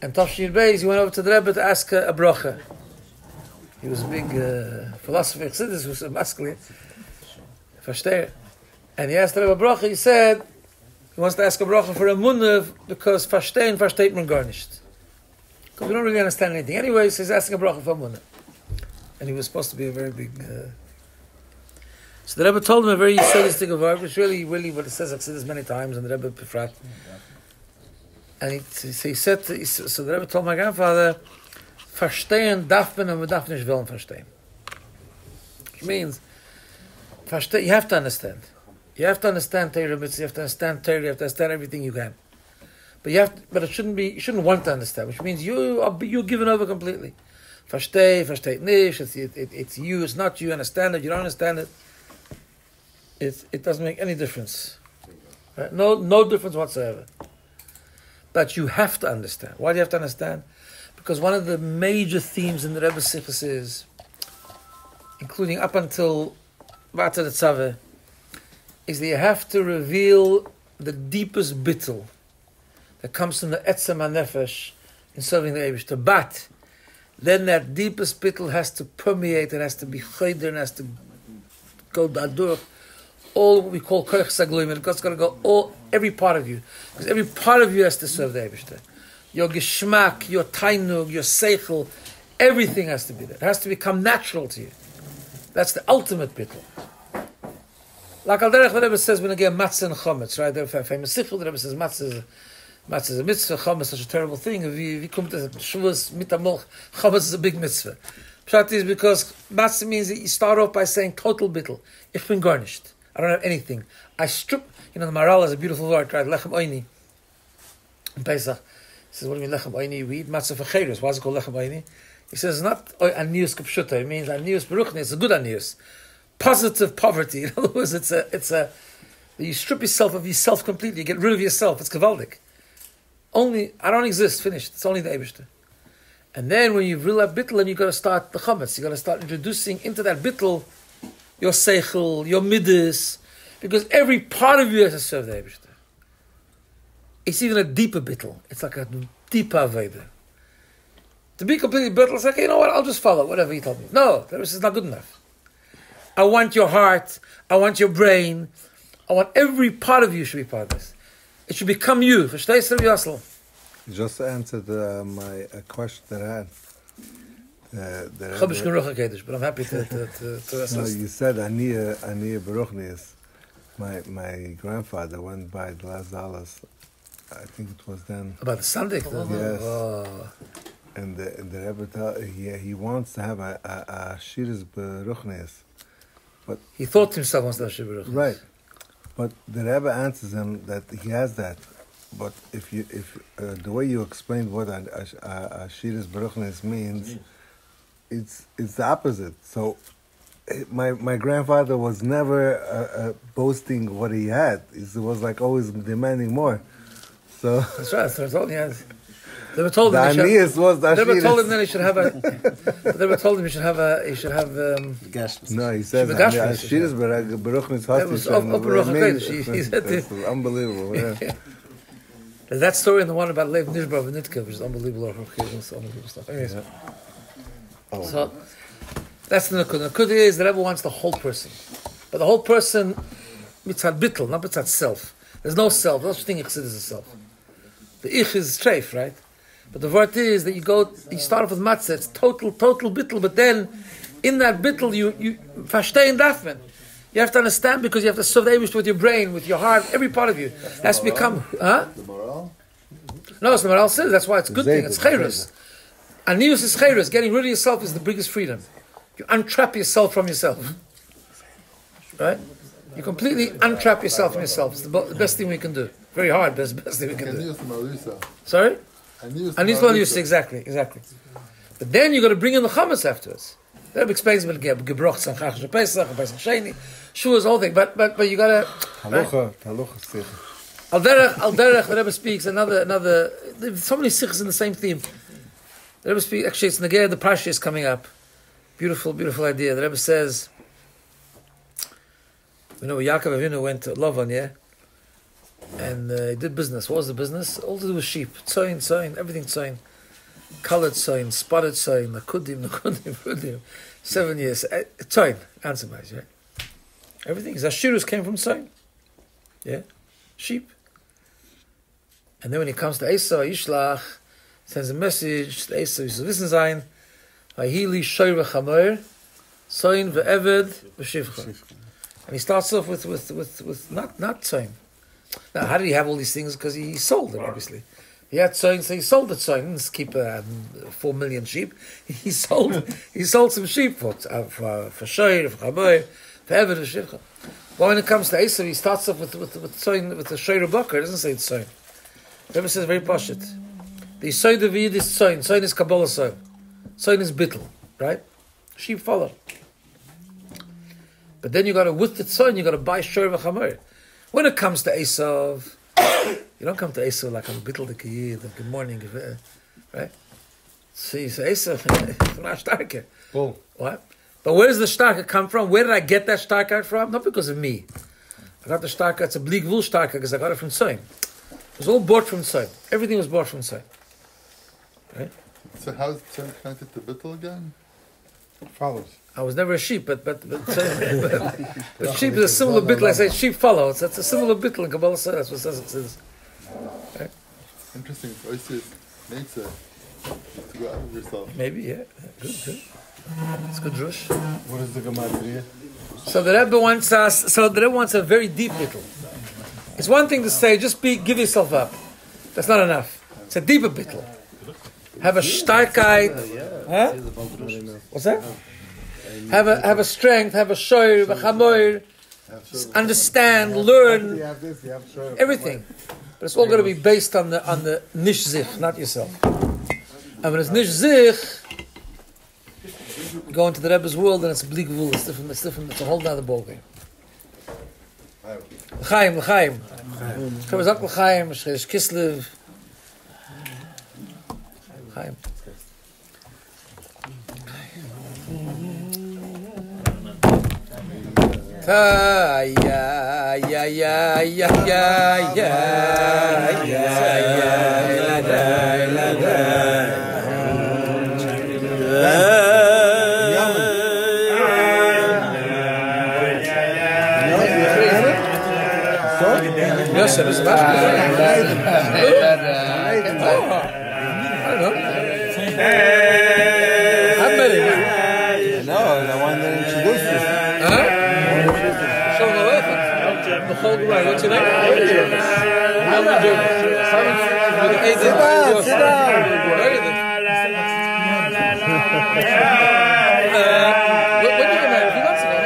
And Tafshir Beis, he went over to the Rebbe to ask a bracha. He was a big philosopher chassidus, who was a masculine. Verstehe. And he asked the Rebbe a bracha, he said, he wants to ask a bracha for a munah because versteht man gar nicht. Because we don't really understand anything. Anyways, he's asking a bracha for a munah. And he was supposed to be a very big... So the Rebbe told him a very sadistic word, which really what it says. I've said this many times, and the Rebbe befrat. And he said, so the Rebbe told my grandfather, "Verstehen darf man, und man darf nicht wollen verstehen." Which means, you have to understand. You have to understand Torah mitzvah. You have to understand Torah. You have to understand everything you can. But it shouldn't be. You shouldn't want to understand. Which means you're given over completely. Versteh nicht. It's you. It's not you. Understand it. You don't understand it. It doesn't make any difference. Right? No difference whatsoever. But you have to understand. Why do you have to understand? Because one of the major themes in the Rebbe's Sichos is, including up until Vata the Tzaveh, is that you have to reveal the deepest bittul that comes from the Etzem HaNefesh in serving the Eibishter. But then that deepest bittul has to permeate, it has to be choder, and has to go dadur, all what we call koich sagluim, and it's got to go every part of you, because every part of you has to serve the Eibishter. Your geschmack, your tainug, your seichel, everything has to be there. It has to become natural to you. That's the ultimate bittul. Like Al Derech, the Rebbe says when you get matzah and chometz, right? The famous sichel, the Rebbe says matzah is a mitzvah, chometz is such a terrible thing. If you come to Shavuos, mitamolch, chometz is a big mitzvah. Pshat is because matzah means that you start off by saying total bittul. Ich bin garnished. I don't have anything. I strip. The Maral has a beautiful word, right? Lechem oini. In Pesach, he says, what do you mean lechem oini? We eat matzah for chayros. Why is it called lechem oini? He says, it's not anius kapshuta. It means anius beruchni. It's a good anius. Positive poverty. In other words, it's a you strip yourself of yourself completely. You get rid of yourself. It's kavaldik. I don't exist. Finished. It's only the Eibishter. And then when you've realized bittul, and you've got to start the chometz. You've got to start introducing into that bittul your seichel, your midas, because every part of you has to serve the Eibishter. It's even a deeper bittul. It's like a deeper avodah. To be completely bittul, it's like, you know what, I'll just follow whatever he told me. No, this is not good enough. I want your heart, I want your brain, I want every part of you should be part of this. It should become you. Verstehst du, Yosel? You just answered my question that I had. But I'm happy to assist. No, you said Aniya Baruchnius. My grandfather went by the last dollars. I think it was then. About the Sunday? Yes. Oh. And the Rebbe he wants to have a Shiras Baruchnius. But he thought to himself wants to have Shiras Baruchnius. Right. But the Rebbe answers him that he has that. But if the way you explained what a Shiras Baruchnius means, it's the opposite. So my grandfather was never boasting what he had. He was like always demanding more. So that's right. That's all he has. They were told him the Anias was the They were told him that he should have a. They were told him he should have. No, he says Shiras Baruchnius Hostish. That's unbelievable. Yeah. There's that story and the one about Lev Nishbar V'Nitka, which is unbelievable. Unbelievable stuff. Anyways. So that's the Nakuda. The Nakuda is that everyone wants the whole person, but the whole person mitzad bittul, not mitzad self. There's no self. No such thing as a self. The ich is treif, right? But the word is that you start off with matzah. It's total bittul, but then in that bittul you verstehen darf man. You have to understand because you have to serve the Eibishter with your brain, with your heart, every part of you. It has to become, huh? The moral? No, it's the moral says. That's why it's a good thing. It's chayros. Anius is chayros. Getting rid of yourself is the biggest freedom. You untrap yourself from yourself. Right? You completely untrap yourself from yourself. It's the best thing we can do. Very hard, but it's the best thing we can do. Sorry? Anius, exactly. But then you got to bring in the chametz afterwards. The Rebbe explains about gebroch sanchach Pesach, Pesach Sheni, Shua's whole thing. But you got to. Halacha. Al derech, the Rebbe speaks another. There's so many sichos in the same theme. The Rebbe speaks. Actually, it's Negeh. The Parsha is coming up. Beautiful idea. The Rebbe says, Yaakov Avinu went to Lavan, yeah, and he did business. What was the business? All to do with sheep, tzoyin, everything tzoyin. Colored tzoyin, spotted tzoyin, nakudim, 7 years. Tzoyin, answer my right? Everything. Zashirus came from tzoyin. Yeah? Sheep. And then when he comes to Esau, Yishlach, sends a message to Esau, he says, wissen sein, Vahili shoy v'chamoir, tzoyin v'eved v'shivcha. And he starts off with not tzoyin. Now, how did he have all these things? Because he sold it, obviously. He had tzoyin, so he sold the tzoyin. He didn't keep 4 million sheep. He sold some sheep for shoyr, for chaboy, for eved, for shivcha. But when it comes to Esav, he starts off with tzoyin, with the shoyr bakar. He doesn't say it's tzoyin. The Rebbe says very pashut. The Yisoid of Yid is tzoyin. Tzoyin is Kabbalah tzoyin. Tzoyin is bittul, right? Sheep follow. But then you got to, with the tzoyin, you got to buy shoyr v'chamoir. When it comes to Esav, you don't come to Esav like I'm bittul the kiyid, good morning, right? So you say Esav, not starke. Oh. What? But where does the starke come from? Where did I get that starke from? Not because of me. I got the starke, it's a bleak wool starke, because I got it from tzoyin. It was all bought from tzoyin. Everything was bought from tzoyin. Right? So how's tzoyin connected to bittul again? Follows. I was never a sheep, but sheep is a similar bittul. I say sheep follow. It's a similar bittul in Kabbalah. That's what it says. Right? Interesting choices. Makes it to go out of yourself. Maybe, yeah. Good. It's good, Rosh. What is the gematria? So the Rebbe wants us. So the Rebbe wants a very deep bittul. It's one thing to say, just give yourself up. That's not enough. It's a deeper bittul. Have a starkheit. Huh? What's that? Have a strength, have a shoyr, a chamoir, understand, learn, everything. But it's all going to be based on the nish zich, not yourself. And when it's nish zich, you go into the Rebbe's world and it's a bleak wool. It's different. It's a whole other ballgame. L'chaim. L'chaim. L'chaim. Kislev. L'chaim. Yosef is about I don't know. I met him. No, the one that introduced us. Michoel Gourarie, what's your name? Sit down. When did you get married? A few months ago.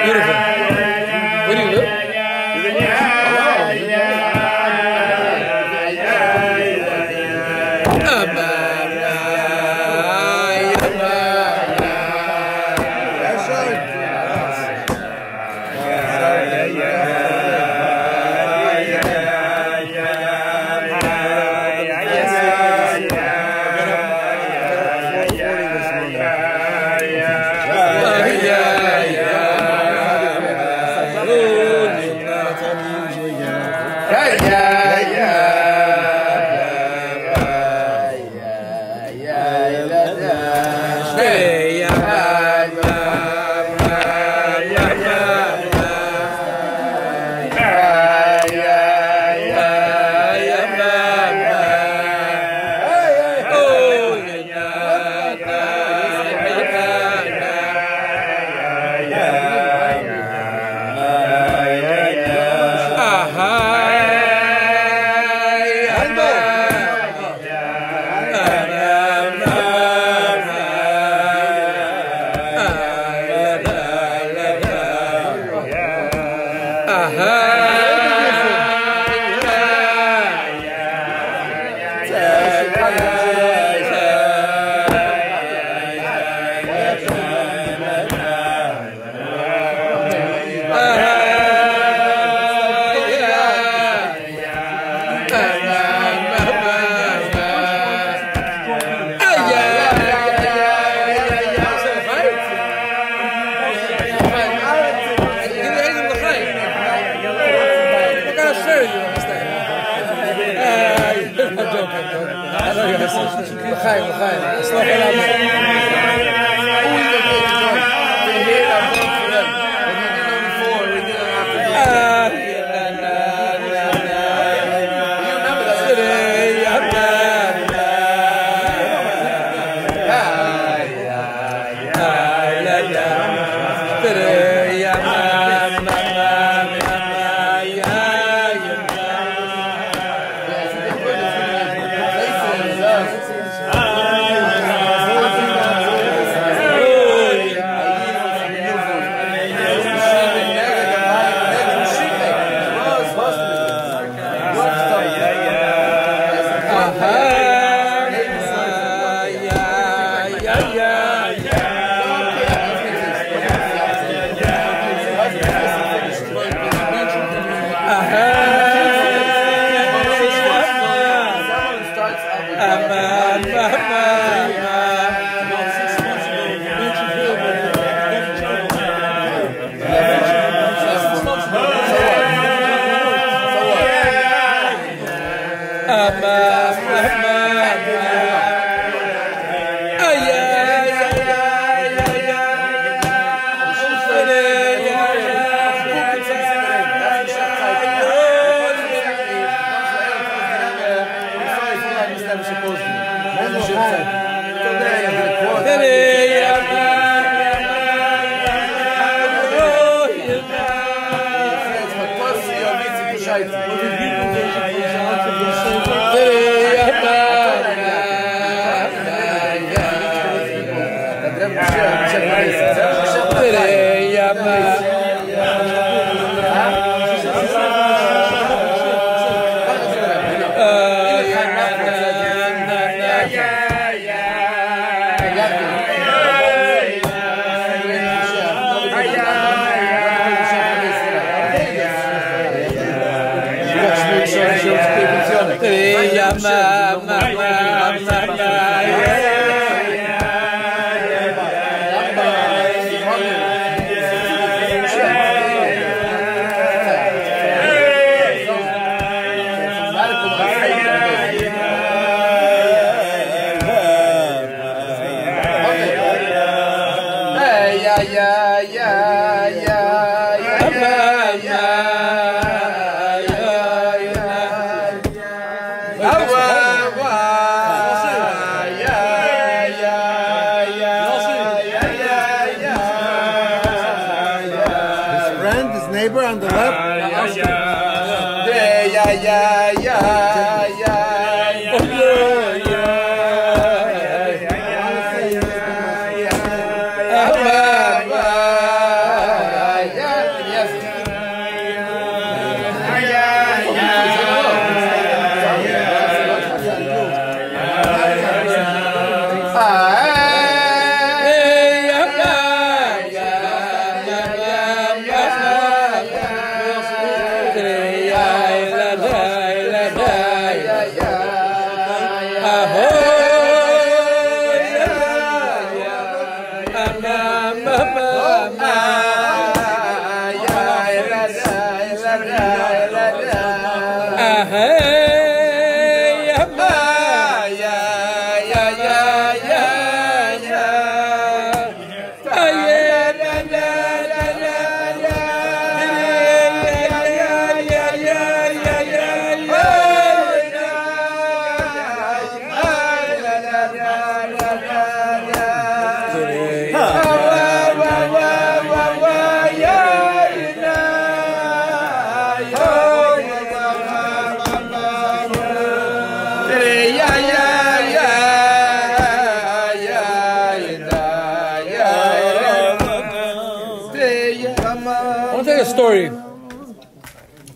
Beautiful. Where do you live?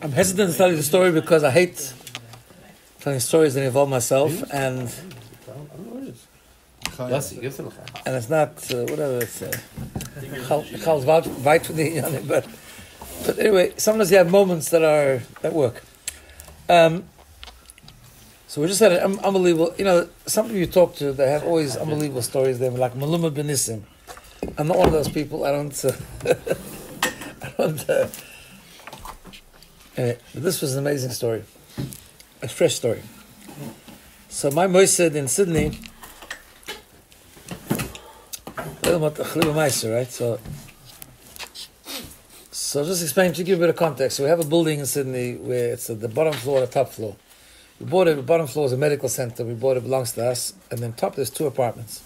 I'm hesitant to tell you the story because I hate telling stories that involve myself, and it's not whatever it's but anyway, sometimes you have moments that work. So we just had an unbelievable. You know, some of you talk to, they have always unbelievable stories. They're like Maluma Benissim. I'm not one of those people. I don't. Anyway, this was an amazing story, a fresh story. So my moised in Sydney, right? So just explain to give a bit of context. So we have a building in Sydney where it's the bottom floor and the top floor. We bought it. The bottom floor is a medical center. We bought it, belongs to us, and then top there's 2 apartments.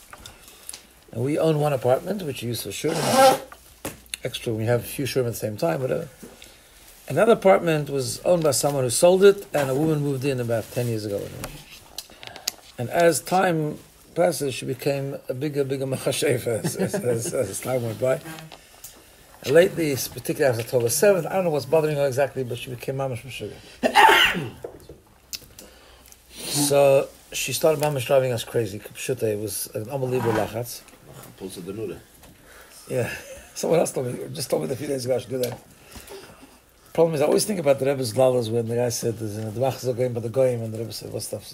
And we own 1 apartment, which we use for shurim. Extra, we have a few shurim at the same time, whatever. Another apartment was owned by someone who sold it, and a woman moved in about 10 years ago. And as time passes, she became a bigger machashefa as time went by. And lately, particularly after October 7th, I don't know what's bothering her exactly, but she became mamash mashugah. So she started mamash driving us crazy. It was an unbelievable lachatz. Yeah. Someone else told me, just told me a few days ago I should do that. Problem is, I always think about the Rebbe's lalas when the guy said, "There's a dvach is going by the goyim," and the Rebbe said, "What stuff?"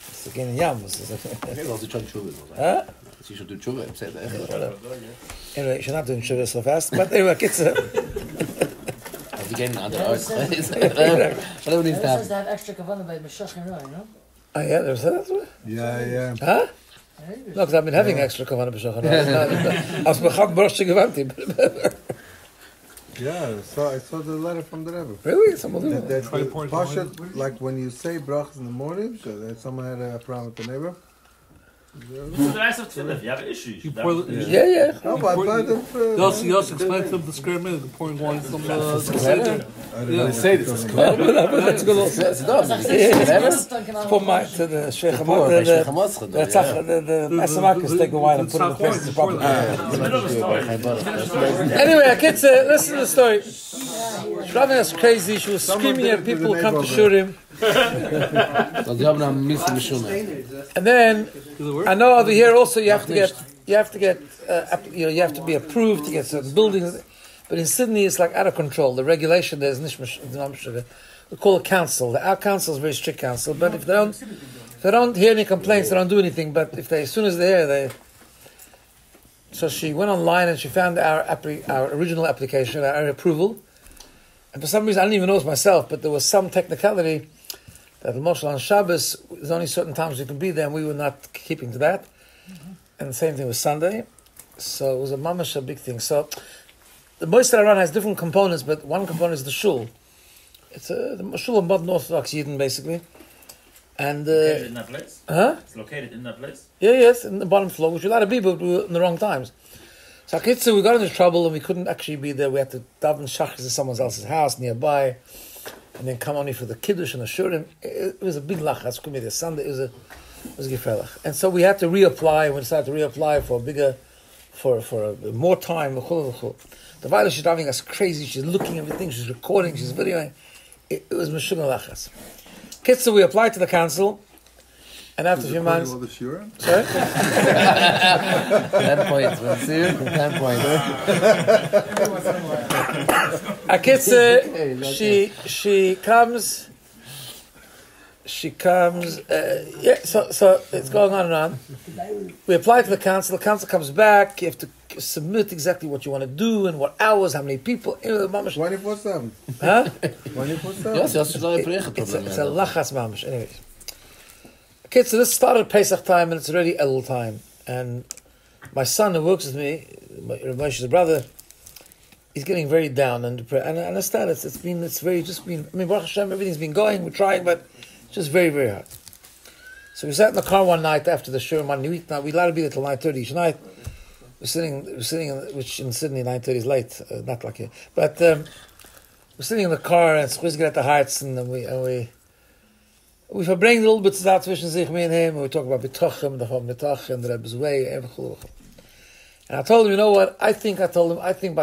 It's again in yam. Huh? You should do tshuva. Anyway, you're not doing tshuva so fast, but anyway, it's Again, other arts. Whatever needs to says to have extra kavanah by Meshach and Roy, you know? Oh yeah, there's that. Yeah. Huh? No, because I've been having extra kavanah b'shachar. I was b'chag b'rosh gevanti. Yeah, so I saw the letter from the Rebbe. Really? It's unbelievable. That Pasha, like when you say brachas in the morning, so that someone had a problem with the neighbor. What's the rest of tefillah? You have issues. You pour the, Yeah. No, but you also explain to them the square minute, the pouring wine, some They yeah. say this is clever. That's good also. It's dumb. For my, to the Sheikh Pour, Hamad, Sheikh Hamascha, the Asamakas take the wine and put it in the place to pop it. Anyway, kids, listen to the story. Shravin is crazy. She was screaming at people who come to shoot him. And then I know over here also you have to get you have to be approved to get certain buildings. But in Sydney it's like out of control. The regulation there is we call it council. Our council is a very strict council. But if they don't hear any complaints, they don't do anything. But if as soon as they're here, So she went online and she found our original application, our approval. And for some reason, I didn't even know it myself, but there was some technicality that the Moshe on Shabbos, there's only certain times you can be there, and we were not keeping to that. And the same thing with Sunday. So it was a mamash, a big thing. So the Moistar Aran has different components, but one component is the shul. It's the shul of modern Orthodox Yidden, basically. And Located in that place? Huh? It's located in that place? Yes, in the bottom floor, which we allowed to be, but we were in the wrong times. So we got into trouble and we couldn't actually be there. We had to daven shachris in someone else's house nearby, and then come only for the kiddush and the shurim. It was a big lachas. Kumid Sunday. It was a gefelach. And so we had to reapply. We decided to reapply for a bigger, for more time. The Vayla, she's driving us crazy. She's looking at everything. She's recording. She's videoing. It was meshugah lachas. So we applied to the council, and after a few months... Sorry? 10 points, 10 points. She comes, so it's going on and on. We apply to the council comes back, you have to submit exactly what you want to do, and what hours, how many people. 24/7. Huh? 24/7. Yes, it's a lachas mamash. Anyways. Okay, so this started Pesach time, and it's already Elul time. And my son who works with me, Moshe's brother, he's getting very down and depressed. And I understand it's been Baruch Hashem, everything's been going, we're trying, but it's just very, very hard. So we sat in the car one night after the shur, one week now, we allowed to be there till 9:30 each night. We're sitting, which in Sydney 9:30 is late, not like here. But we're sitting in the car and squeezing at the hearts, and we Farbrengen a little bit out zwischen sich, me and him, and we talk about Bitochim, the Mitach, and the Rebbe's way, and I told him, you know what, I think by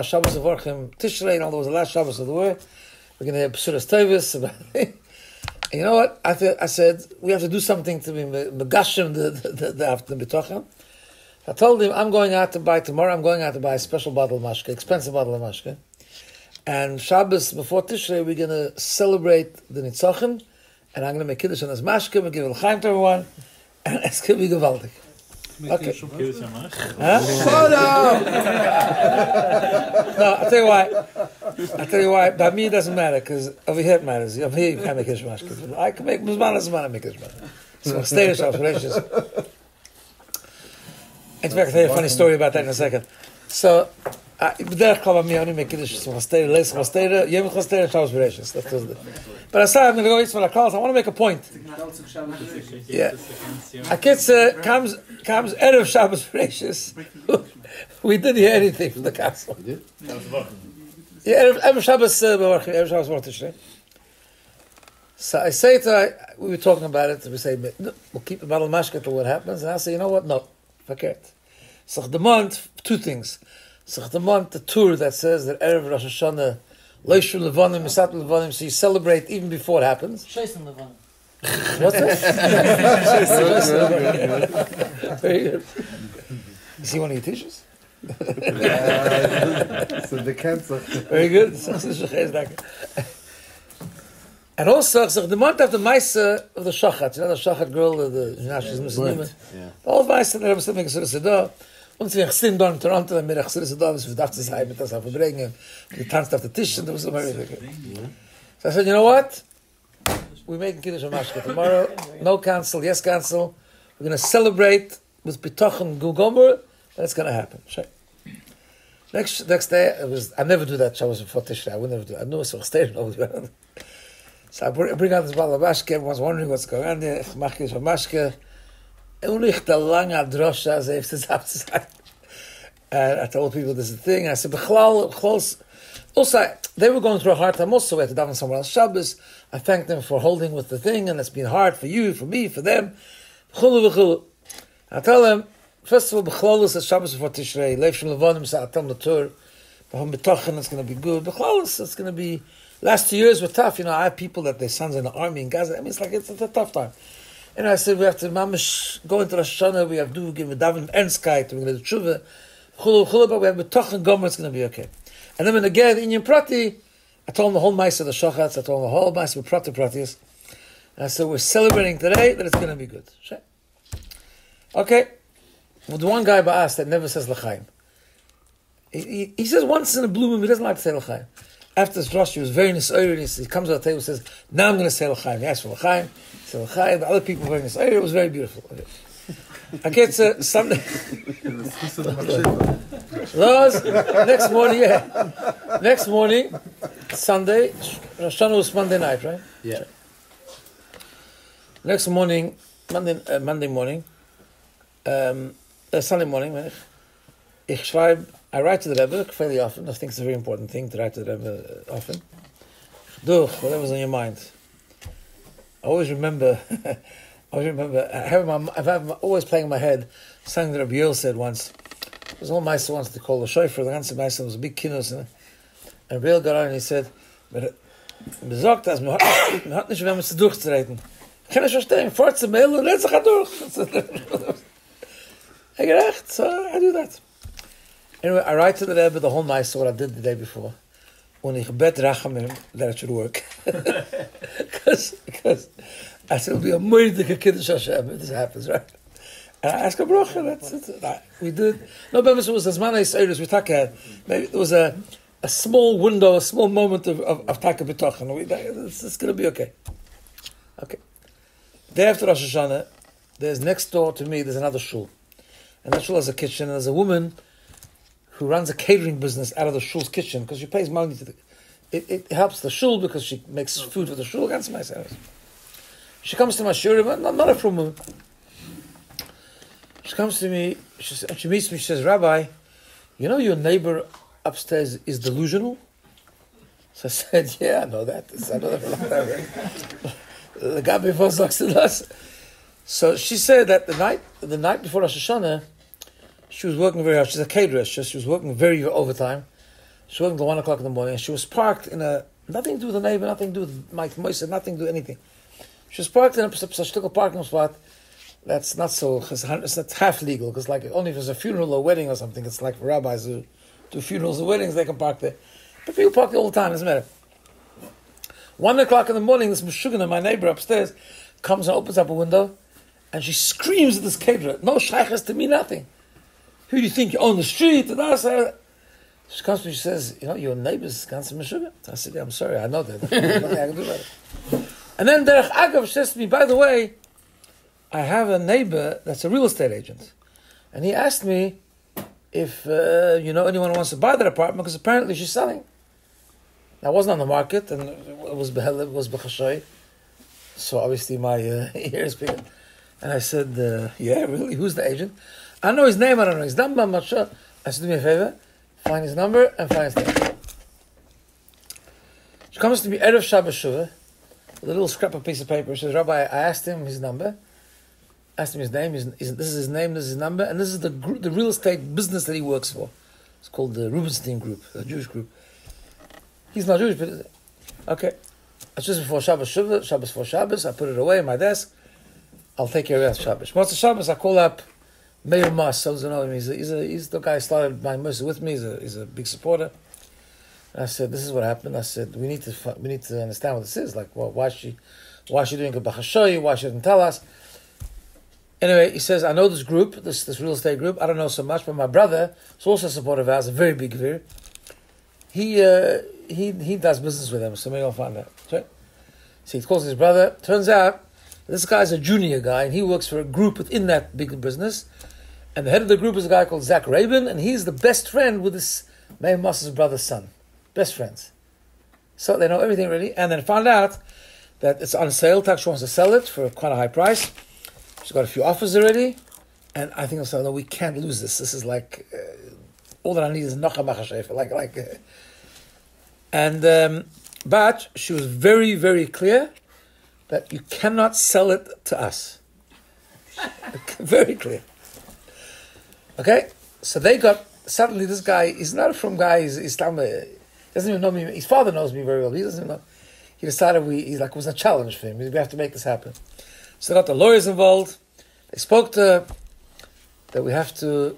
Shabbos of Orchim, Tishrei, and all was the last Shabbos of the war, we're going to have Psuras Tevis, and you know what, I said, we have to do something to be Megashim, the Bitochim. I told him, I'm going out to buy a special bottle of mashke, expensive bottle of mashke, and Shabbos, before Tishrei, we're going to celebrate the Nitzachim, and I'm going to make kiddush on this mashke, we'll give l'chaim to everyone, and it's going to be gewaldig. Okay. Huh? No, I'll tell you why. By me, it doesn't matter, because over here it matters. Over here you can't make kiddush mashke. I can make muzman as man, I make kiddush mashke. So stay in gracious. In fact, I'll tell you a funny story about that in a second. So, b'derech kol I only make kiddush chastera, leis chastera, yom chastera, Shabbos Bereshis. But I said I'm going to go eat some lakals. I want to make a point. Yeah, a kid comes erev Shabbos Bereshis. We didn't hear anything from the council. Yeah, erev Shabbos Tishrei. So I say to her, we were talking about it. We say we'll keep the bottle of mashke till what happens, and I say, you know what? No, forget. So the month, two things. So the tour that says that erev Rosh Hashanah, Leishur Levanim, Misat Levanim, so you celebrate even before it happens. Shaisim Levanim. What's that? Very good. Is he one of your teachers? So the cancer. Very good. And also, the month of the Maisa of the Shachat, the Shachat girl, she's Muslim. The old Maisa, they have something to say. Once wir gesehen dort in Toronto, dann wir gesehen da, was wir dachten, sei mit das Farbrengen. We danced auf the Tisch and there was everything. So I said, you know what? We're making Kiddush Mashke tomorrow. No cancel, yes cancel. We're going to celebrate with Bitochen Gugomer, and it's going to happen. Sure. Next day, I never do that Shabbos before Tishrei. I would never do it. I knew it was staying over. So I bring out this bottle of mashke. Everyone's wondering what's going on there. Mashke. Ulich the lange drosha, as if it's up to say. And I told people this is the thing. I said, also, they were going through a hard time also. We had to daven somewhere else Shabbos. I thanked them for holding with the thing, and it's been hard for you, for me, for them. I tell them, first of all, B'chlolus is Shabbos before Tishrei. Leif Shem Levonim, so I tell them the Torah. B'chom B'tochen, it's going to be good. B'chlolus, it's going to be... Last 2 years were tough. You know, I have people that their sons in the army in Gaza. I mean, it's a tough time. And I said, we have to mamish, go into Rosh Hashanah, we have to give a daven ernstkeit, we're going to do tshuva, but we have b'tochen gomer, it's going to be okay. And then again, in Yom Prati, I told them the whole mice of the shochatz, I told them the whole mice of Prati Pratis. And I said, we're celebrating today that it's going to be good. Okay. Well, the one guy by us that never says l'chaim. He says once in a blue moon, he doesn't like to say l'chaim. After this Rosh, he was very nisoyer, he comes to the table and says, now I'm going to say l'chaim. He asked for l'chaim, he said l'chaim, the other people were very nisoyer, it was very beautiful. Okay, it's Sunday. Next morning, Sunday, Rosh Hashanah was Monday night, right? Yeah. Next morning, Monday morning, Sunday morning, I write to the Rebbe fairly often. I think it's a very important thing to write to the Rebbe often. Whatever's on your mind. I always remember, I'm always playing in my head something that Rabbi Michoel said once. It was all Meister once to call the shofar. The ganze Meister was a big kinos. And Rabbi Michoel got on and he said, besorgt das, man hat nicht, wenn man es durchzureiten. Ich kann nicht verstehen, fort zu Mail und let's go durch. I get echt, so I do that. Anyway, I write to the Rebbe the whole Meister, what I did the day before. When ich bet rachamim that it should work. Because I said, it'll be a moeilijke Kiddush Hashem if this happens, right? And I asked a bracha, that's it. We did. No, but it was as man Yisraelis, we talk about, maybe there was a small window, a small moment of taka b'tochen. It's going to be okay. Okay. Day after Rosh Hashanah, there's next door to me, there's another shul. And that shul has a kitchen, and there's a woman who runs a catering business out of the shul's kitchen because she pays money to it helps the shul because she makes food for the shul. Ganz myself. She comes to my shiurim, not a from woman. She comes to me, she meets me, she says, Rabbi, you know your neighbor upstairs is delusional? So I said, yeah, I know that. I know that for a long time. The guy before to us. So she said that the night before Rosh Hashanah, she was working very hard. She's a caterer. She was working very overtime. She was working till 1 o'clock in the morning. And she was parked in nothing to do with the neighbor, nothing to do with Mike Moise, nothing to do with anything. She was parked in a parking spot that's not so, it's not half legal, because like only if there's a funeral or wedding or something, it's like for rabbis who do funerals or weddings, they can park there. But people park there all the time, doesn't matter. 1 o'clock in the morning, this Meshuggah, my neighbor upstairs, comes and opens up a window, and she screams at this caterer, no shaykhs to me, nothing. Who do you think you own the street? And I said, she comes to me, she says, you know, your neighbor's ganze Meshuggah. I said, yeah, I'm sorry, I know that. There's nothing I can do about it. And then Derech Agav says to me, by the way, I have a neighbor that's a real estate agent. And he asked me if, anyone who wants to buy that apartment, because apparently she's selling. I wasn't on the market, and it was b'chashoy. So obviously my ears bigger. And I said, yeah, really? Who's the agent? I know his name, I don't know his number, I'm not sure. I said, do me a favor, find his number and find his name. She comes to me, Erev Shabbos Shuvah, with a little scrap of piece of paper. She says, Rabbi, I asked him his number, asked him his name, this is his name, this is his number, and this is the real estate business that he works for. It's called the Rubenstein Group, the Jewish group. He's not Jewish, but okay. It's just before Shabbos Shuvah, Shabbos for Shabbos, I put it away in my desk, I'll take care of it Shabbos. Motzei Shabbos, I call up Meir Mas, so you know him. He's the guy who started my Mercy with me. He's a big supporter. And I said, "This is what happened." I said, "We need to understand what this is. Like, well, why is she doing a b'chashoy? Why she didn't tell us?" Anyway, he says, "I know this group, this real estate group. I don't know so much, but my brother is also a supporter of ours, a very big gvir. He does business with them. So maybe I'll find out." So he calls his brother. Turns out this guy's a junior guy, and he works for a group within that big business. And the head of the group is a guy called Zach Rabin, and he's the best friend with this Meir Mas's brother's son. Best friends. So they know everything really. And then found out that it's on sale. Takshu wants to sell it for quite a high price. She's got a few offers already, and I think no, we can't lose this. This is like all that I need is nocha machashefa, but she was very, very clear that you cannot sell it to us. Very clear. Okay, so they got suddenly this guy. He's not a from guy. He's doesn't even know me. His father knows me very well. He doesn't even know. He decided it was a challenge for him. We have to make this happen. So they got the lawyers involved. They spoke to that we have to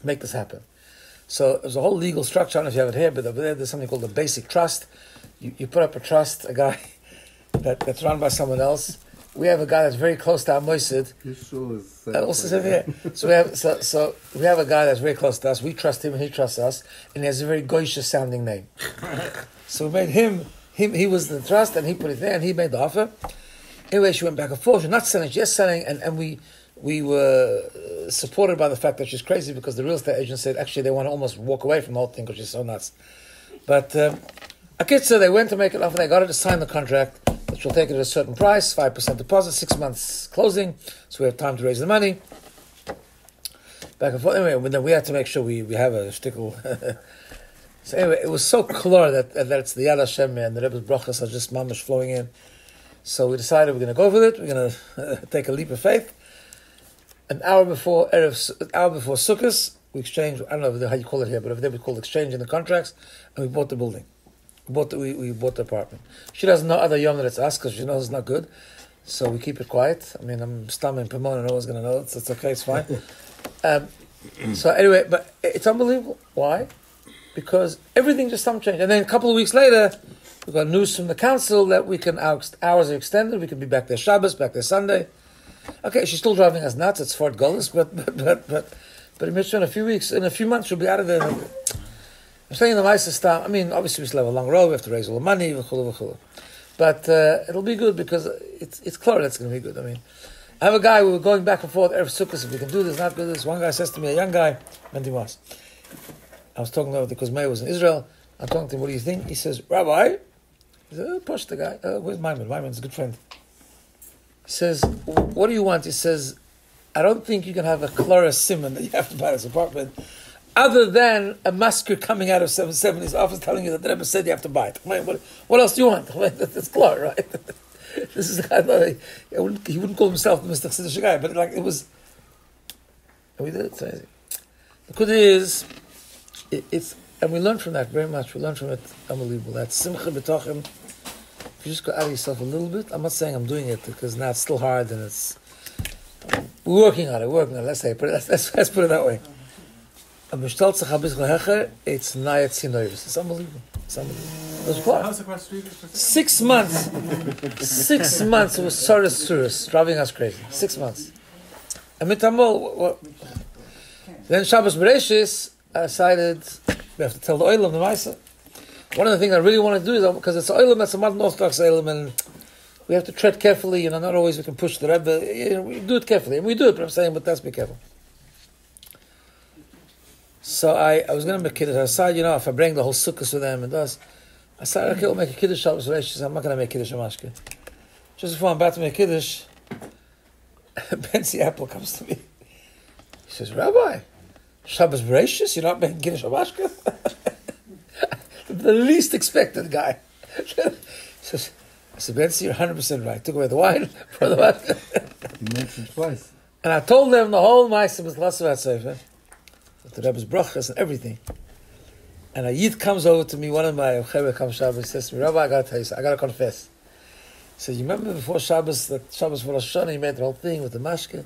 make this happen. So there's a whole legal structure. I don't know if you have it here, but over there's something called the basic trust. You put up a trust, a guy that's run by someone else. We have a guy that's very close to our moisid. Also here. So we have a guy that's very close to us. We trust him, and he trusts us, and he has a very goyish sounding name. So we made him. He was the trust, and he put it there, and he made the offer. Anyway, she went back and forth. She's not selling, she's just selling, and we were supported by the fact that she's crazy because the real estate agent said actually they want to almost walk away from the whole thing because she's so nuts. But Akitsa, they went to make an offer. They got her to sign the contract that she'll take it at a certain price, 5% deposit, 6 months closing, so we have time to raise the money. Back and forth. Anyway, then we had to make sure we have a shtickle. So anyway, it was so clear that it's the Yad Hashem and the Rebbe's brachas are just mamash flowing in. So we decided we're going to go with it. We're going to take a leap of faith. An hour before Sukkot, we exchanged. I don't know how you call it here, but over there we call exchanging the contracts, and we bought the building. We bought the apartment. She doesn't know other yom that it's us because she knows it's not good. So we keep it quiet. I mean, I'm stamming Pomona, no one's going to know it. So it's okay. It's fine. So anyway, but it's unbelievable. Why? Because everything just some change. And then a couple of weeks later, we got news from the council that we can, our hours are extended, we can be back there Shabbos, back there Sunday. Okay, she's still driving us nuts, it's Fort Gullis, but in a few months she'll be out of there. I'm saying the nicest time, I mean, obviously we still have a long road, we have to raise all the money, but it'll be good because it's clear that's going to be good. I mean, I have a guy, we were going back and forth, every Sukkot, if we can do this, not do this. One guy says to me, a young guy, Mendimas, I was talking about it because May was in Israel. I'm talking to him, what do you think? He says, Rabbi. He said, push the guy. Where's Maimon? Maimon's a good friend. He says, what do you want? He says, I don't think you can have a Clara Simon that you have to buy this apartment other than a masker coming out of 770's office telling you that the Rebbe said you have to buy it. What else do you want? It's Clara, right? This is the guy, he wouldn't call himself the Mr. Chassidische guy, but like it was, and we did it. So the good is, it's, and we learn from that very much. We learn from it, unbelievable. That simcha b'tochim. If you just go out of yourself a little bit, I'm not saying I'm doing it because now it's still hard and we're working on it. Let's say, let's put it that way. It's nayat sinovis. It's unbelievable. It's unbelievable. How's the question? 6 months. 6 months it was Soros driving us crazy. 6 months. And mitamol, then Shabbos Bereshis, I decided we have to tell the Oilam, the Maisa. One of the things I really want to do is, because it's Oilam, that's a modern Orthodox Oilam, and we have to tread carefully, not always we can push the Rebbe, we do it carefully, and we do it, but I'm saying, but let's be careful. So I was going to make Kiddush. I decided, if I bring the whole Sukkot with them and does, I decided, okay, we'll make a Kiddush Shabbos Bereshis. I'm not going to make Kiddush Amashke. Just before I'm about to make Kiddush, Benzi Apple comes to me. He says, Rabbi, Shabbos Bereshis, you're not making Kiddush Amashke? The least expected guy. I said, Benzi, you're 100% right. Took away the wine, brought the vodka. You mentioned twice. And I told them the whole Ma'aseh was Lassavat Sefer, the Rebbe's brachas and everything. And a Yid comes over to me, one of my Chavre comes Shabbos, says to me, Rabbi, I got to tell you, I got to confess. He says, you remember before Shabbos, that Shabbos for Rosh Hashanah, he made the whole thing with the mashke?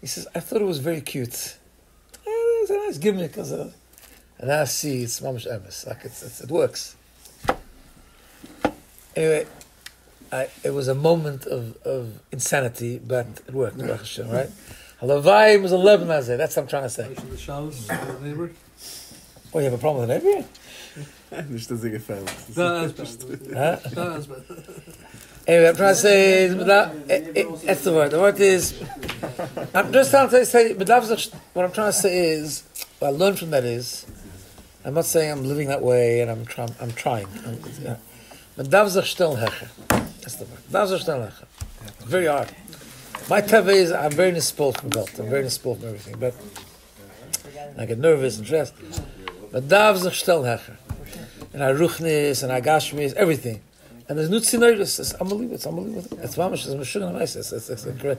He says, I thought it was very cute. It's a nice gimmick. And now I see it's mamash emes. Like it works. Anyway, it was a moment of insanity, but it worked. Right? Halavai was 11 Mazeh. That's what I'm trying to say. The Shabbos, the neighbor. Oh, you have a problem with the neighbor? Nicht, dass gefällt. No, that's bad. Anyway, I'm trying to say, that's the word. The word is, I'm just trying to say, what I'm trying to say is, what I learned from that is, I'm not saying I'm living that way, and I'm trying. But davzach shtel hecher. That's the word. Davzach shtel hecher. Very hard. My teva is I'm very nispol from Welt. I'm very nispol from everything, but I get nervous and stressed. But dav sich stellen hecher. And I ruchnis and I gashmis, everything. And there's nutzi nervous. It's unbelievable. It's unbelievable. It's mamish. It's mashugin amais. It's great.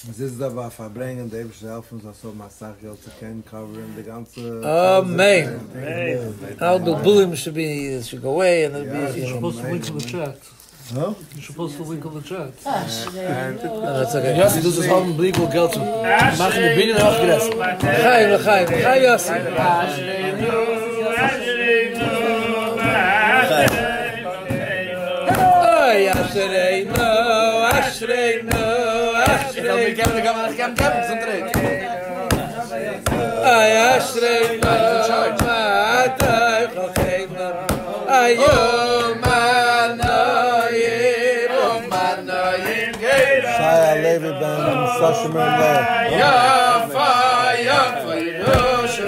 This is the Farbrengen, the Eibische helfen uns so Massachel zu kennen, covering the ganze... Amen. All the bullying should go away and it'll be... You're supposed to link in the chat. Huh? You're supposed to link in the chat. That's okay. Yossi, du das haben Blickel Geld zu machen, die Binnen aufgerissen. Chaim, Yossi. Ay, Ashreinu, Ashreinu, Ashreinu. Ay, Ashreinu, Ma'atay Chocheinu, Ayom Anoyim, Shaya Levi Ben Sashimer Lo. Yafa, Rosh,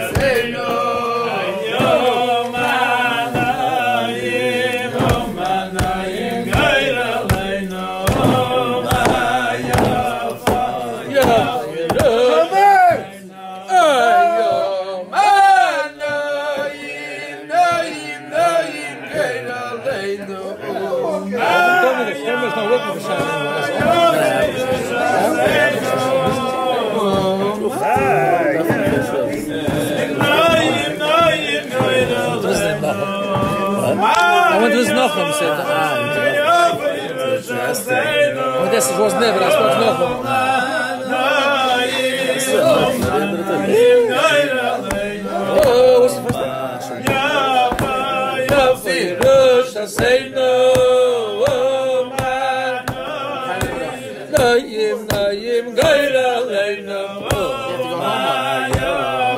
I went to his Nachum and said, well, this was never, I spoke Nachum. Oh, what's the first name? Rosh, I say no, Nayim, Gaira, Leina.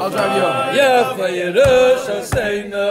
I'll drive you home. Yeah, Rosh, I say no.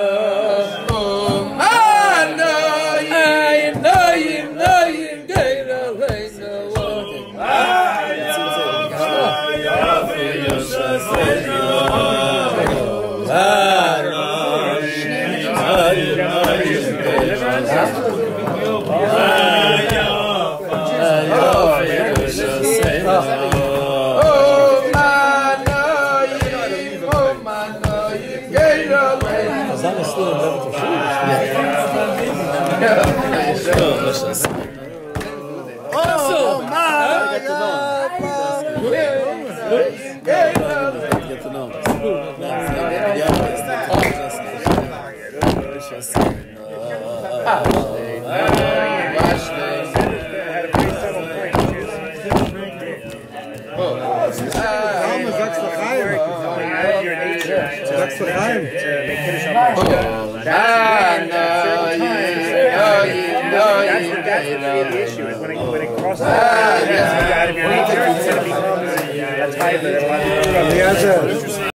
When it crosses out of your nature, that's why